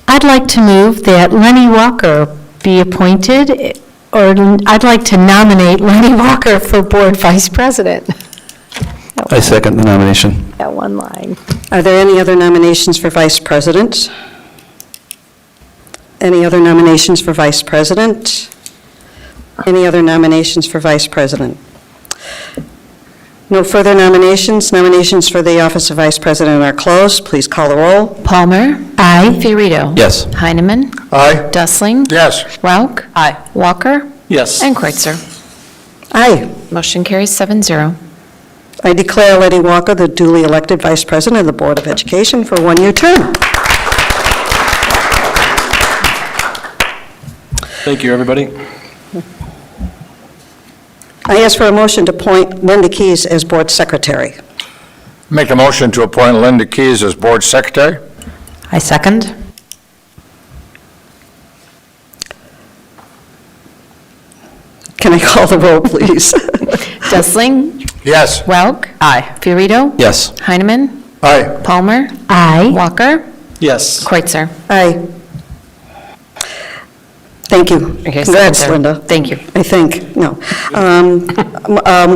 I'd like to move that Lenny Walker be appointed, or I'd like to nominate Lenny Walker for board vice president. I second the nomination. That one line. Are there any other nominations for vice president? Any other nominations for vice president? Any other nominations for vice president? No further nominations. Nominations for the office of vice president are closed. Please call the roll. Palmer. Aye. Fiorito. Yes. Heineman. Aye. Dessling. Yes. Rauch. Aye. Walker. Yes. And Kreutzer. Aye. Motion carries 7-0. I declare Letty Walker the duly elected vice president of the Board of Education for a one-year term. Thank you, everybody. I ask for a motion to appoint Linda Keys as board secretary. Make a motion to appoint Linda Keys as board secretary. I second. Can I call the roll, please? Dessling. Yes. Rauch. Aye. Fiorito. Yes. Heineman. Aye. Palmer. Aye. Walker. Yes. Kreutzer. Aye. Thank you. Okay, Congrats, 7-0. Linda. Thank you. I think, no.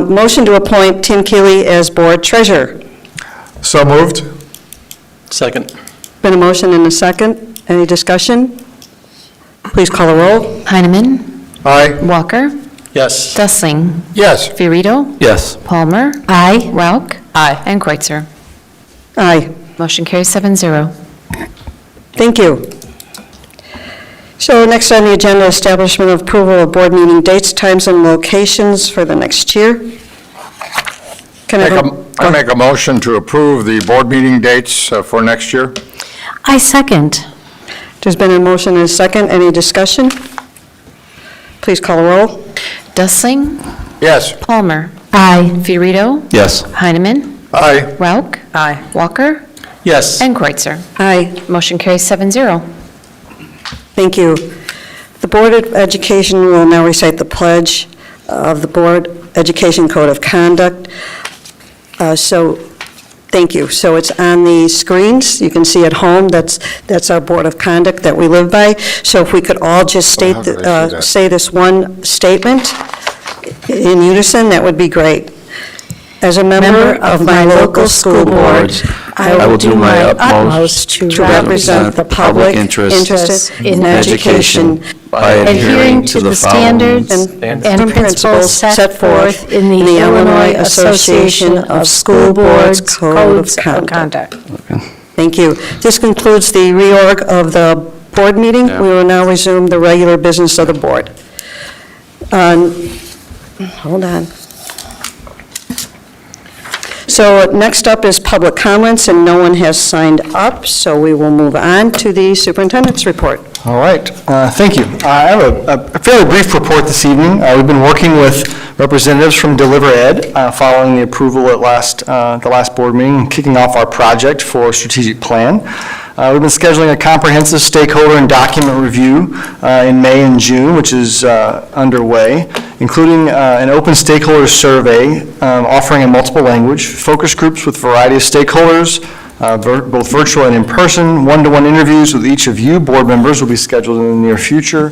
Motion to appoint Tim Keeley as board treasurer. So moved. Second. Been a motion and a second. Any discussion? Please call the roll. Heineman. Aye. Walker. Yes. Dessling. Yes. Fiorito. Yes. Palmer. Aye. Rauch. Aye. And Kreutzer. Aye. Motion carries 7-0. Thank you. So next on the agenda, establishment of approval of board meeting dates, times, and locations for the next year. Can I have I make a motion to approve the board meeting dates for next year. I second. There's been a motion and a second. Any discussion? Please call a roll. Dustling, Yes. Palmer, Aye. Fiorito, Yes. Heineman, Aye. Rauch, Aye. Walker, Yes. and Kreutzer. Aye. Motion carries 7-0. Thank you. The Board of Education will now recite the pledge of the Board Education Code of Conduct. Thank you. So it's on the screens. You can see at home. That's our Board of Conduct that we live by. So if we could all just how did I see that? say this one statement in unison, that would be great. As a member of my local school board, I will do my utmost to represent the public interest in education by adhering to the standards and principles set forth in the Illinois Association of School Boards Codes of Conduct. Thank you. This concludes the reorg of the board meeting. We will now resume the regular business of the board. Hold on. So next up is public comments, and no one has signed up, so we will move on to the superintendent's report. All right, thank you. I have a fairly brief report this evening. We've been working with representatives from Deliver Ed following the approval at the last board meeting, kicking off our project for strategic plan. We've been scheduling a comprehensive stakeholder and document review in May and June, which is underway, including an open stakeholder survey offering in multiple language, focus groups with a variety of stakeholders, both virtual and in person, one-to-one interviews with each of you board members will be scheduled in the near future.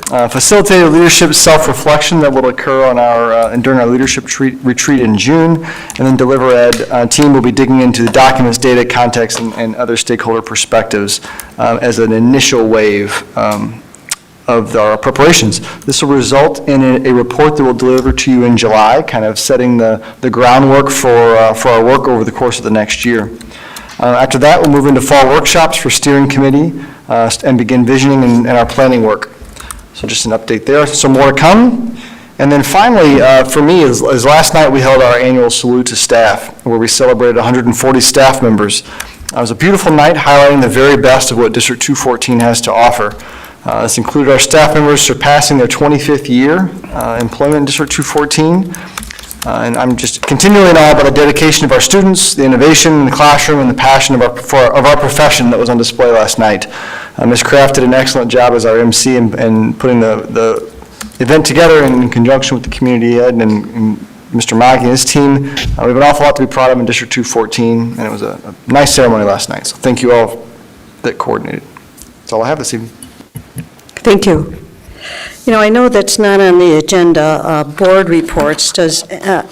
Facilitated leadership self-reflection that will occur on during our leadership retreat in June, and then Deliver Ed team will be digging into the documents, data, context, and other stakeholder perspectives as an initial wave of our preparations. This will result in a report that we'll deliver to you in July, kind of setting the groundwork for our work over the course of the next year. After that, we'll move into fall workshops for steering committee and begin visioning and our planning work. So just an update there. So more to come. And then finally, for me, is last night we held our annual salute to staff, where we celebrated 140 staff members. It was a beautiful night highlighting the very best of what District 214 has to offer. This included our staff members surpassing their 25th year employment in District 214. And I'm just continually in awe by the dedication of our students, the innovation in the classroom, and the passion of our profession that was on display last night. Ms. Kraft did an excellent job as our MC in putting the event together in conjunction with the community ed and Mr. Maggie and his team. We have an awful lot to be proud of in District 214, and it was a nice ceremony last night. So thank you all that coordinated. That's all I have this evening. Thank you. You know, I know that's not on the agenda, board reports. Does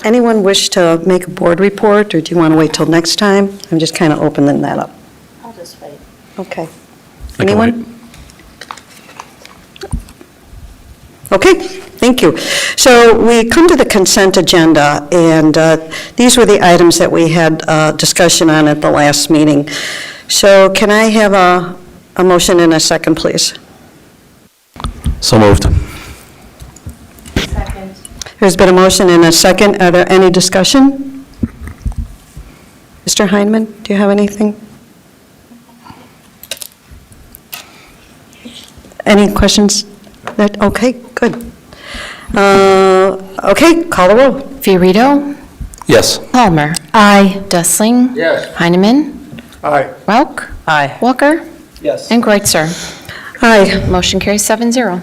anyone wish to make a board report, or do you want to wait till next time? I'm just kind of opening that up. I'll just wait. Okay. Anyone? Okay, thank you. So we come to the consent agenda, and these were the items that we had discussion on at the last meeting. So can I have a motion and a second, please? So moved. Second. There's been a motion and a second. Are there any discussion? Mr. Heineman, do you have anything? Any questions? Okay, good. Okay, call the roll. Fiorito, Yes. Palmer. Aye. Dustling. Yes. Heineman, Aye. Rauch. Aye. Walker. Yes. And Kreutzer. Aye. Motion carries 7-0.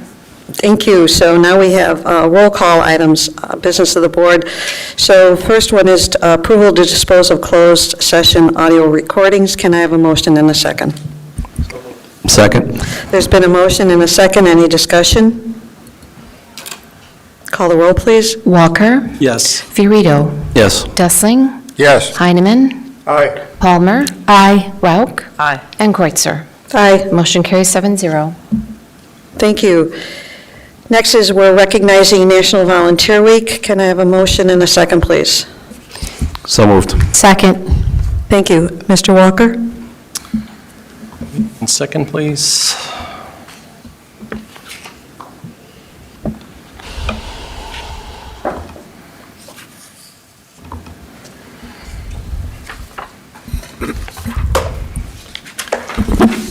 Thank you. So now we have roll call items, business of the board. So first one is approval to dispose of closed session audio recordings. Can I have a motion and a second? Second. There's been a motion and a second. Any discussion? Call the roll, please. Walker. Yes. Fiorito, Yes. Dustling. Yes. Heineman, Aye. Palmer. Aye. Rauch. Aye. And Kreutzer. Aye. Motion carries 7-0. Thank you. Next is we're recognizing National Volunteer Week. Can I have a motion and a second, please? So moved. Second. Thank you. Mr. Walker? Second, please.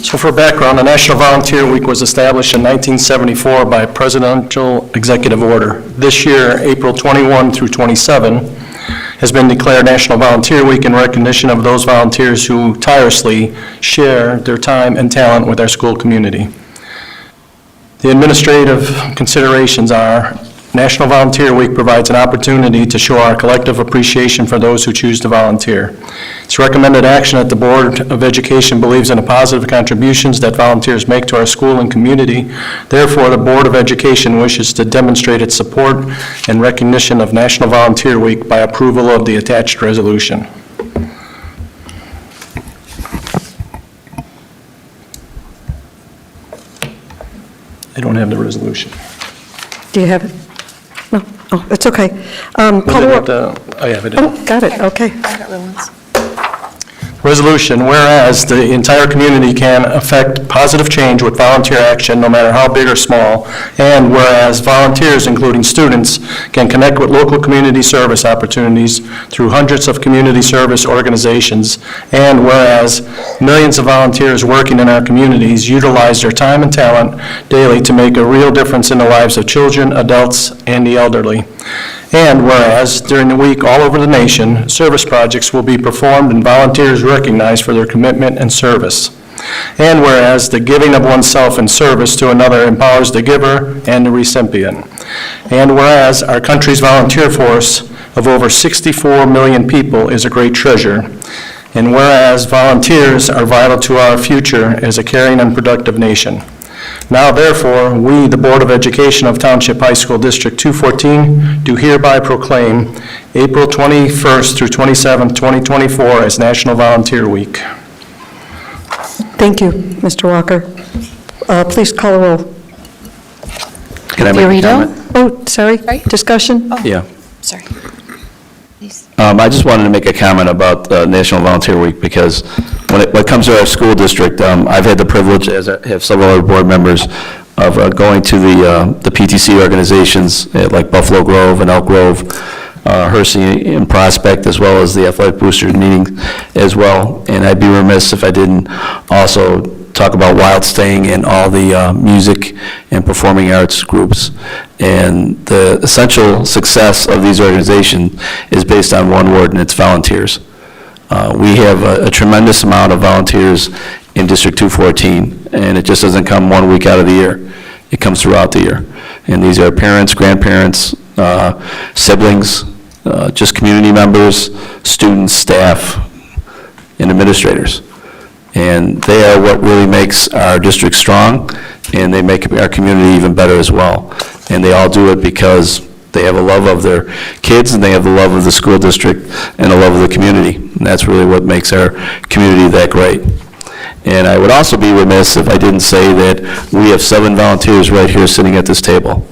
So for background, the National Volunteer Week was established in 1974 by presidential executive order. This year, April 21 through 27, has been declared National Volunteer Week in recognition of those volunteers who tirelessly share their time and talent with our school community. The administrative considerations are: National Volunteer Week provides an opportunity to show our collective appreciation for those who choose to volunteer. It's recommended action that the Board of Education believes in the positive contributions that volunteers make to our school and community. Therefore, the Board of Education wishes to demonstrate its support and recognition of National Volunteer Week by approval of the attached resolution. I don't have the resolution. Do you have it? No? Oh, it's okay. Call the roll. I have it. Oh, got it, okay. Resolution, whereas the entire community can affect positive change with volunteer action, no matter how big or small, and whereas volunteers, including students, can connect with local community service opportunities through hundreds of community service organizations, and whereas millions of volunteers working in our communities utilize their time and talent daily to make a real difference in the lives of children, adults, and the elderly. And whereas during the week all over the nation, service projects will be performed and volunteers recognized for their commitment and service. And whereas the giving of oneself in service to another empowers the giver and the recipient. And whereas our country's volunteer force of over 64 million people is a great treasure. And whereas volunteers are vital to our future as a caring and productive nation. Now, therefore, we, the Board of Education of Township High School District 214, do hereby proclaim April 21st through 27th, 2024 as National Volunteer Week. Thank you, Mr. Walker. Please call the roll. Can I make a comment? Oh, sorry, discussion? Yeah. Sorry. I just wanted to make a comment about National Volunteer Week because when it comes to our school district, I've had the privilege, as I have several other board members, of going to the PTC organizations like Buffalo Grove and Elk Grove, Hersey and Prospect, as well as the Athletic Boosters meeting as well. And I'd be remiss if I didn't also talk about Wild Staying and all the music and performing arts groups. And the essential success of these organizations is based on one word, and it's volunteers. We have a tremendous amount of volunteers in District 214, and it just doesn't come 1 week out of the year. It comes throughout the year. And these are parents, grandparents, siblings, just community members, students, staff, and administrators. And they are what really makes our district strong, and they make our community even better as well. And they all do it because they have a love of their kids, and they have the love of the school district, and a love of the community. And that's really what makes our community that great. And I would also be remiss if I didn't say that we have 7 volunteers right here sitting at this table.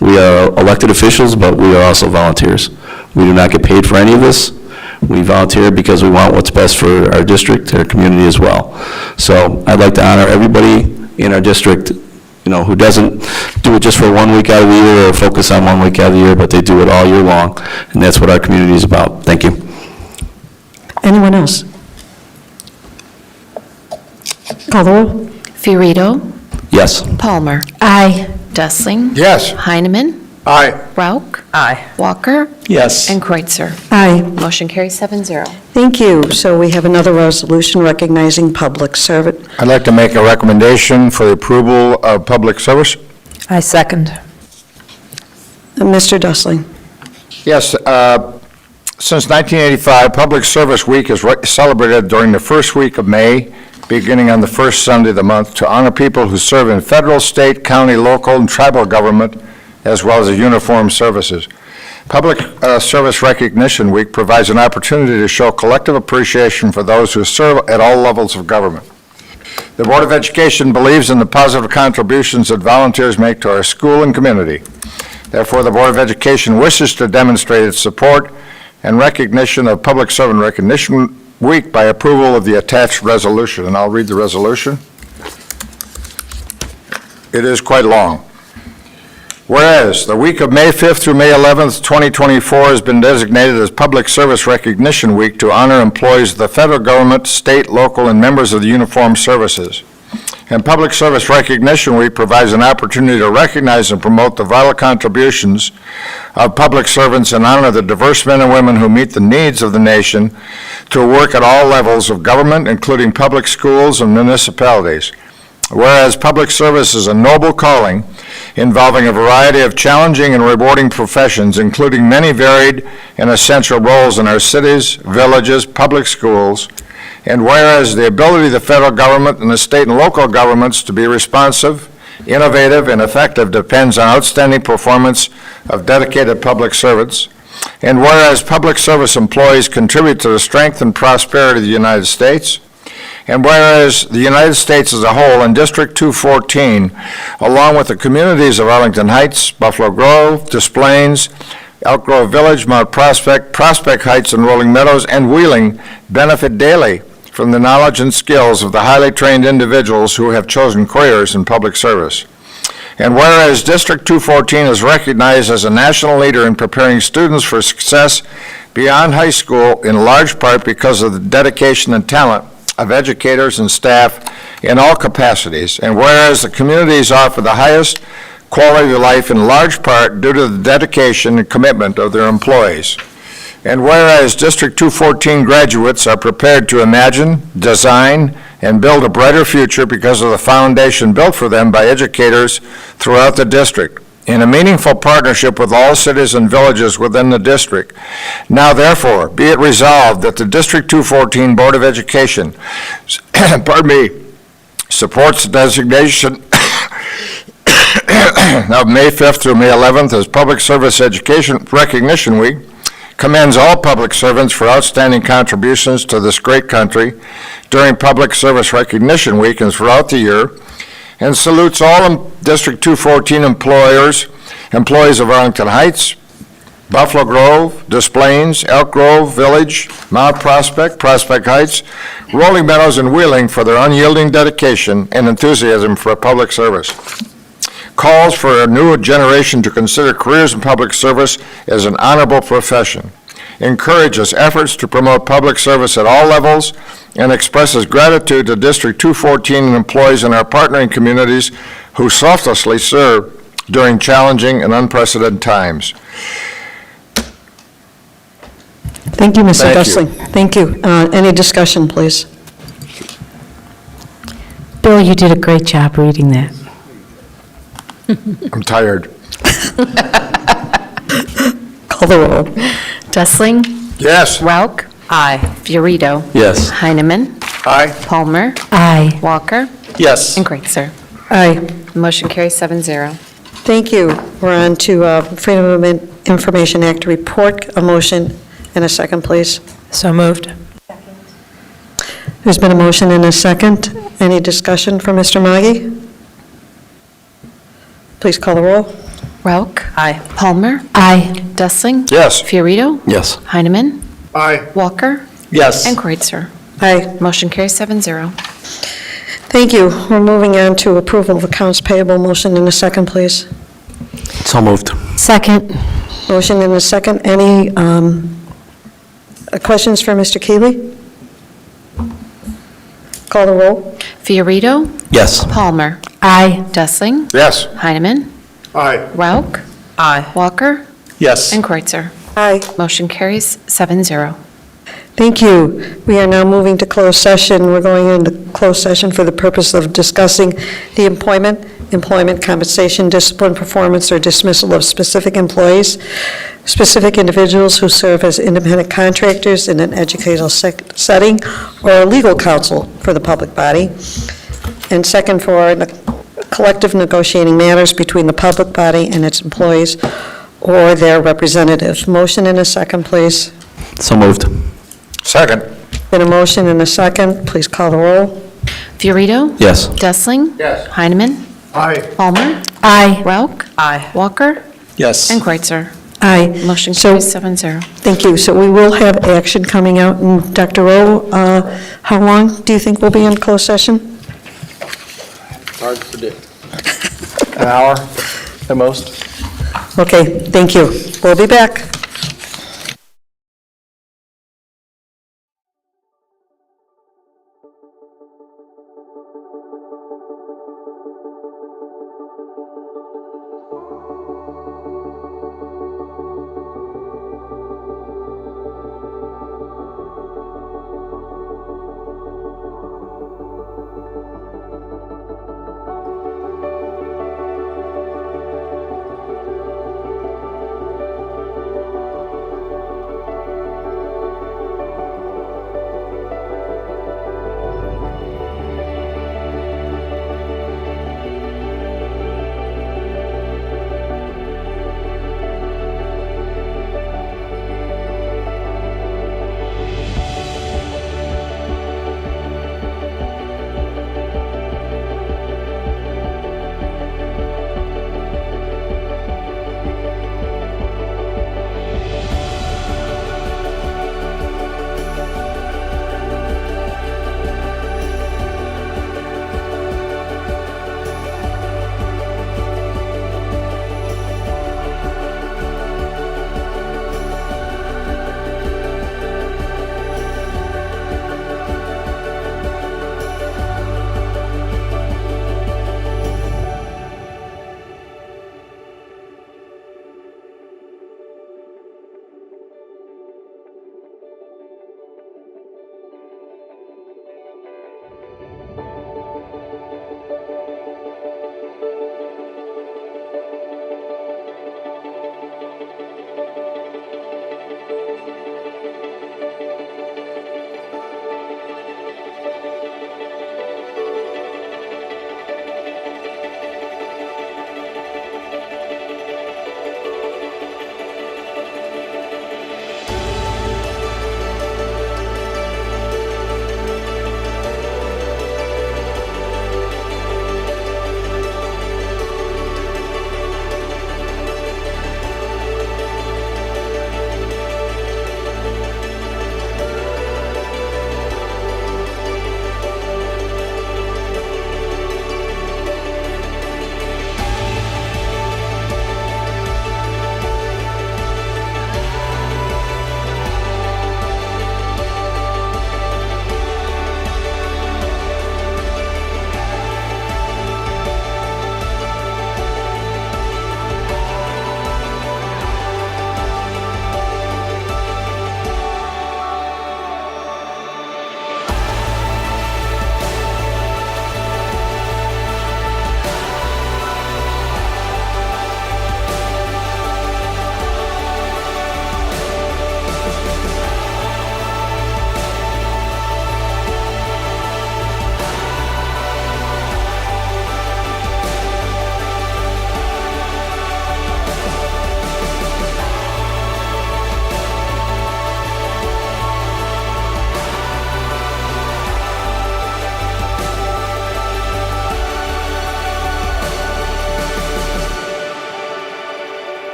We are elected officials, but we are also volunteers. We do not get paid for any of this. We volunteer because we want what's best for our district, our community as well. So I'd like to honor everybody in our district, who doesn't do it just for 1 week out of the year or focus on 1 week out of the year, but they do it all year long, and that's what our community is about. Thank you. Anyone else? Call the roll. Fiorito, Yes. Palmer. Aye. Dessling. Yes. Heineman. Aye. Rauch. Aye. Walker. Yes. And Kreutzer. Aye. Motion carries 7-0. Thank you. So we have another resolution recognizing public servant. I'd like to make a recommendation for the approval of public service. I second. Mr. Dustling. Yes, since 1985, Public Service Week is celebrated during the first week of May, beginning on the first Sunday of the month, to honor people who serve in federal, state, county, local, and tribal government, as well as the uniformed services. Public Service Recognition Week provides an opportunity to show collective appreciation for those who serve at all levels of government. The Board of Education believes in the positive contributions that volunteers make to our school and community. Therefore, the Board of Education wishes to demonstrate its support and recognition of Public Servant Recognition Week by approval of the attached resolution. And I'll read the resolution. It is quite long. Whereas the week of May 5th through May 11th, 2024 has been designated as Public Service Recognition Week to honor employees of the federal government, state, local, and members of the uniformed services. And Public Service Recognition Week provides an opportunity to recognize and promote the vital contributions of public servants and honor the diverse men and women who meet the needs of the nation to work at all levels of government, including public schools and municipalities. Whereas public service is a noble calling involving a variety of challenging and rewarding professions, including many varied and essential roles in our cities, villages, public schools, and whereas the ability of the federal government and the state and local governments to be responsive, innovative, and effective depends on outstanding performance of dedicated public servants, and whereas public service employees contribute to the strength and prosperity of the United States, and whereas the United States as a whole and District 214, along with the communities of Arlington Heights, Buffalo Grove, Des Plaines, Elk Grove Village, Mount Prospect, Prospect Heights, and Rolling Meadows, and Wheeling, benefit daily from the knowledge and skills of the highly trained individuals who have chosen careers in public service. And whereas District 214 is recognized as a national leader in preparing students for success beyond high school, in large part because of the dedication and talent of educators and staff in all capacities, and whereas the communities offer the highest quality of life in large part due to the dedication and commitment of their employees, and whereas District 214 graduates are prepared to imagine, design, and build a brighter future because of the foundation built for them by educators throughout the district, in a meaningful partnership with all cities and villages within the district. Now, therefore, be it resolved that the District 214 Board of Education, supports the designation of May 5th through May 11th as Public Service Education Recognition Week, commends all public servants for outstanding contributions to this great country during Public Service Recognition Week and throughout the year, and salutes all District 214 employees of Arlington Heights, Buffalo Grove, Des Plaines, Elk Grove Village, Mount Prospect, Prospect Heights, Rolling Meadows, and Wheeling for their unyielding dedication and enthusiasm for public service. Calls for a new generation to consider careers in public service as an honorable profession, encourages efforts to promote public service at all levels, and expresses gratitude to District 214 and employees in our partnering communities who selflessly serve during challenging and unprecedented times. Thank you, Mr. Thank you. Dustling. Thank you. Any discussion, please? Bill, you did a great job reading that. I'm tired. Call the roll. Dustling? Yes. Rauch? Aye. Fiorito? Yes. Heineman? Aye. Palmer? Aye. Walker? Yes. And Kreitzer. Aye. Motion carries 7-0. Thank you. We're on to Freedom of Information Act report. A motion and a second, please. So moved. There's been a motion and a second. Any discussion from Mr. Maggi? Please call the roll. Rauch? Aye. Palmer? Aye. Dustling? Yes. Fiorito? Yes. Heineman? Aye. Walker? Yes. And Kreitzer. Aye. Motion carries 7-0. Thank you. We're moving on to approval of accounts payable. Motion and a second, please. So moved. Second. Motion and a second. Any questions for Mr. Keeley? Call the roll. Fiorito? Yes. Palmer? Aye. Dustling? Yes. Heineman? Aye. Rauch? Aye. Walker? Yes. And Kreitzer. Aye. Motion carries 7-0. Thank you. We are now moving to closed session. We're going into closed session for the purpose of discussing the employment compensation, discipline, performance, or dismissal of specific employees, specific individuals who serve as independent contractors in an educational setting, or legal counsel for the public body. And second, for collective negotiating matters between the public body and its employees or their representative. Motion and a second, please. So moved. Second. Been a motion and a second. Please call the roll. Fiorito? Yes. Dustling? Yes. Heineman? Aye. Palmer? Aye. Rauch? Aye. Walker? Yes. And Kreitzer. Aye. Motion So- carries 7-0. Thank you. So we will have action coming out. And Dr. Rowe, how long do you think we'll be in closed session? Hard to predict. An hour at most. Okay, thank you. We'll be back.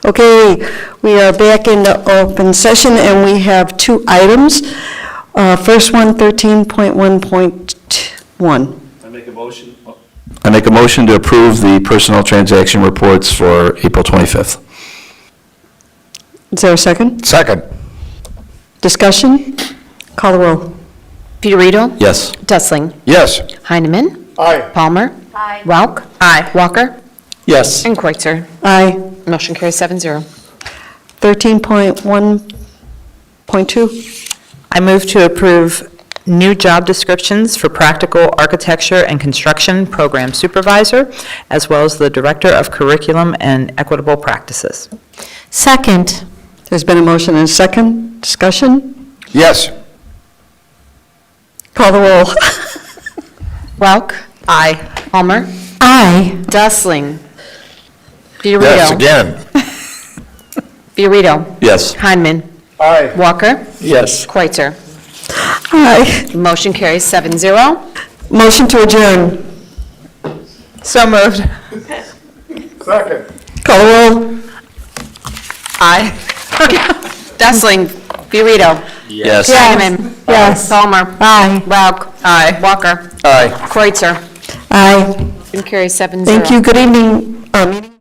Okay, we are back in the open session, and we have two items. First one, 13.1.1. I make a motion to approve the personal transaction reports for April 25th. Is there a second? Second. Discussion? Call the roll. Fiorito? Yes. Dustling? Yes. Heineman? Aye. Palmer? Aye. Welk? Aye. Walker? Yes. And Kreutzer. Aye. Motion carries 7-0. 13.1.2. I move to approve new job descriptions for practical architecture and construction program supervisor, as well as the director of curriculum and equitable practices. Second. There's been a motion and a second. Discussion? Yes. Call the roll. Welk? Aye. Palmer? Aye. Dustling? Fiorito? Yes, again. Fiorito? Yes. Heineman? Aye. Walker? Yes. Kreutzer. Aye. Motion carries 7-0. Motion to adjourn. So moved. Second. Call the roll. Aye. Dustling? Fiorito? Yes. Heineman? Yes. Palmer? Aye. Welk? Aye. Walker? Aye. Kreutzer. Aye. Motion carries 7-0. Thank you. Good evening. Meeting